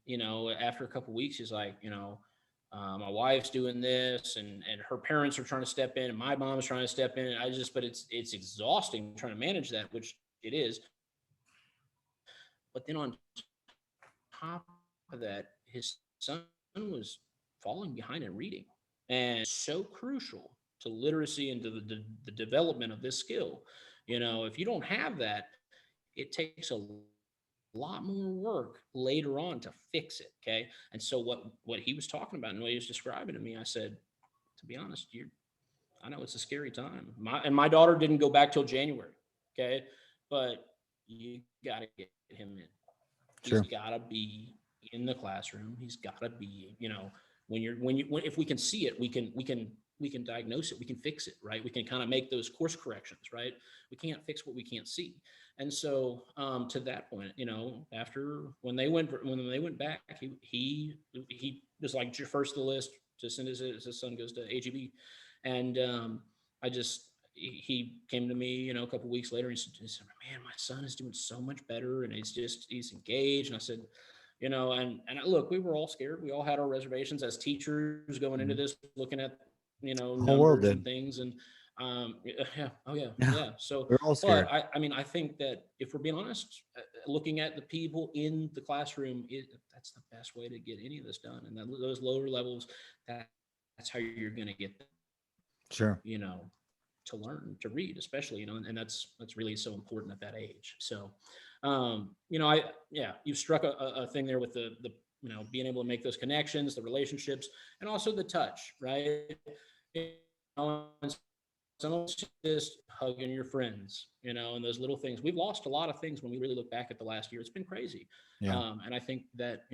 after a couple of weeks, he's like, my wife's doing this, and her parents are trying to step in, and my mom's trying to step in. But it's exhausting trying to manage that, which it is. But then on top of that, his son was falling behind in reading, and so crucial to literacy and to the development of this skill. If you don't have that, it takes a lot more work later on to fix it. Okay. And so what he was talking about and what he was describing to me, I said, to be honest, I know it's a scary time. My daughter didn't go back till January. Okay. But you got to get him in. Sure. He's got to be in the classroom. He's got to be, if we can see it, we can diagnose it. We can fix it, right? We can kind of make those course corrections, right? We can't fix what we can't see. And so, to that point, after when they went back, he was like first the list to send his son goes to AGB, and he came to me, a couple of weeks later. And he said, "Man, my son is doing so much better, and he's engaged." And I said, and look, we were all scared. We all had our reservations as teachers going into this, looking at, Whole world numbers and did. things. And yeah, oh yeah, Yeah, yeah. So, we're all but scared. I mean, I think that if we're being honest, looking at the people in the classroom, that's the best way to get any of this done. And those lower levels, that's how you're going to get them, Sure. to learn to read, especially, and that's really so important at that age. So, you've struck a thing there with the being able to make those connections, the relationships, and also the touch, right? And some of it's just hugging your friends, and those little things. We've lost a lot of things when we really look back at the last year. It's been crazy. Yeah. And I think that,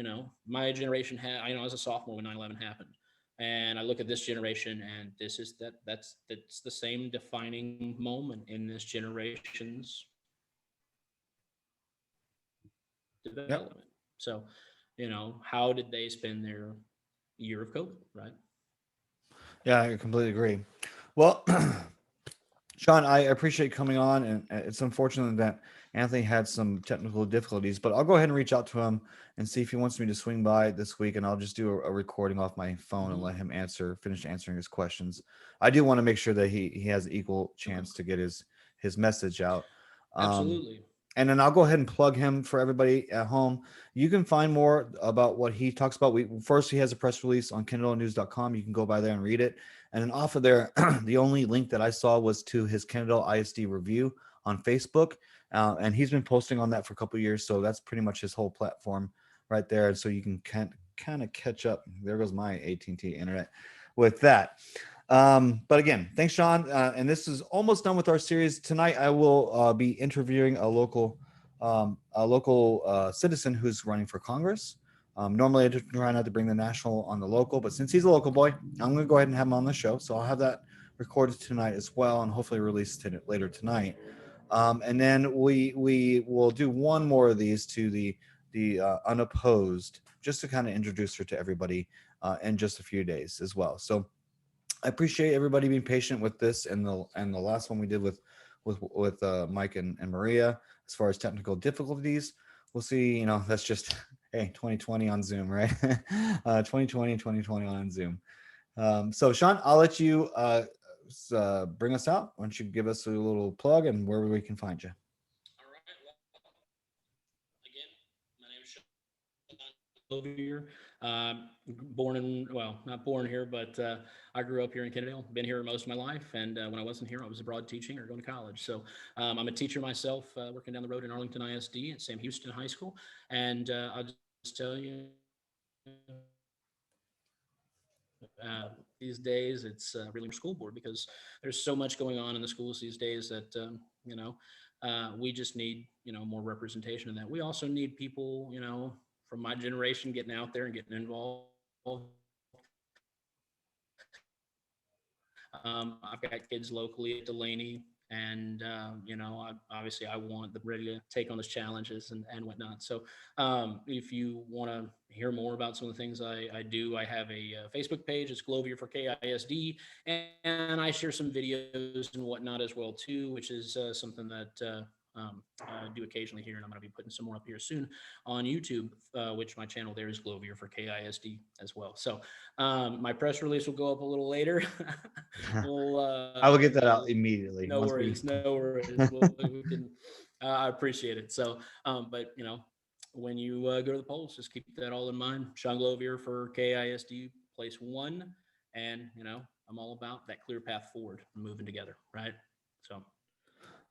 my generation had, I was a sophomore when 9/11 happened. And I look at this generation, and this is that's the same defining moment in this generation's Yep. development. So, how did they spend their year of COVID, right? Yeah, I completely agree. Well, Sean, I appreciate coming on, and it's unfortunate that Anthony had some technical difficulties, but I'll go ahead and reach out to him and see if he wants me to swing by this week, and I'll just do a recording off my phone and let him finish answering his questions. I do want to make sure that he has equal chance to get his message out. Absolutely. And then I'll go ahead and plug him for everybody at home. You can find more about what he talks about. First, he has a press release on KennedaleNews.com. You can go by there and read it. And then off of there, the only link that I saw was to his Kennedale ISD review on Facebook. And he's been posting on that for a couple of years. So that's pretty much his whole platform right there. So you can kind of catch up. There goes my AT&T internet with that. But again, thanks, Sean. And this is almost done with our series tonight. I will be interviewing a local citizen who's running for Congress. Normally, I just try not to bring the national on the local, but since he's a local boy, I'm going to go ahead and have him on the show. So I'll have that recorded tonight as well, and hopefully released later tonight. And then we will do one more of these to the unopposed, just to kind of introduce her to everybody in just a few days as well. So I appreciate everybody being patient with this and the last one we did with Mike and Maria as far as technical difficulties. We'll see. That's just 2020 on Zoom, right? 2020 on Zoom. So Sean, I'll let you bring us out. Why don't you give us a little plug and where we can find you? All right. Well, again, my name is Sean Glovier. Not born here, but I grew up here in Kennedale. Been here most of my life, and when I wasn't here, I was abroad teaching or going to college. So I'm a teacher myself, working down the road in Arlington ISD at Sam Houston High School. And I'll just tell you, these days it's really school board, because there's so much going on in the schools these days that we just need more representation in that. We also need people from my generation getting out there and getting involved. I've got kids locally at Delaney, and obviously I want them ready to take on those challenges and whatnot. So if you want to hear more about some of the things I do, I have a Facebook page. It's Glovier for KISD, and I share some videos and whatnot as well too, which is something that I do occasionally here, and I'm going to be putting some more up here soon on YouTube, which my channel there is Glovier for KISD as well. So my press release will go up a little later. I will get that out immediately. No worries. We can. I appreciate it. So, but when you go to the polls, just keep that all in mind. Sean Glovier for KISD Place 1, and I'm all about that clear path forward and moving together, right? So.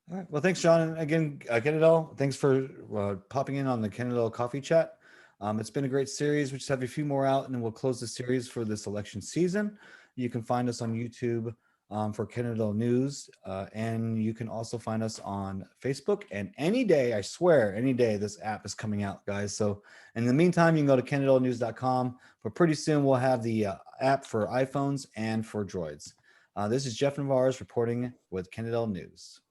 All right. Well, thanks, Sean. And again, Kennedale, thanks for popping in on the Kennedale Coffee Chat. It's been a great series. We just have a few more out, and then we'll close the series for this election season. You can find us on YouTube for Kennedale News, and you can also find us on Facebook. And any day, I swear, any day, this app is coming out, guys. So in the meantime, you can go to KennedaleNews.com. But pretty soon, we'll have the app for iPhones and for Droids. This is Jeff Navarez reporting with Kennedale News.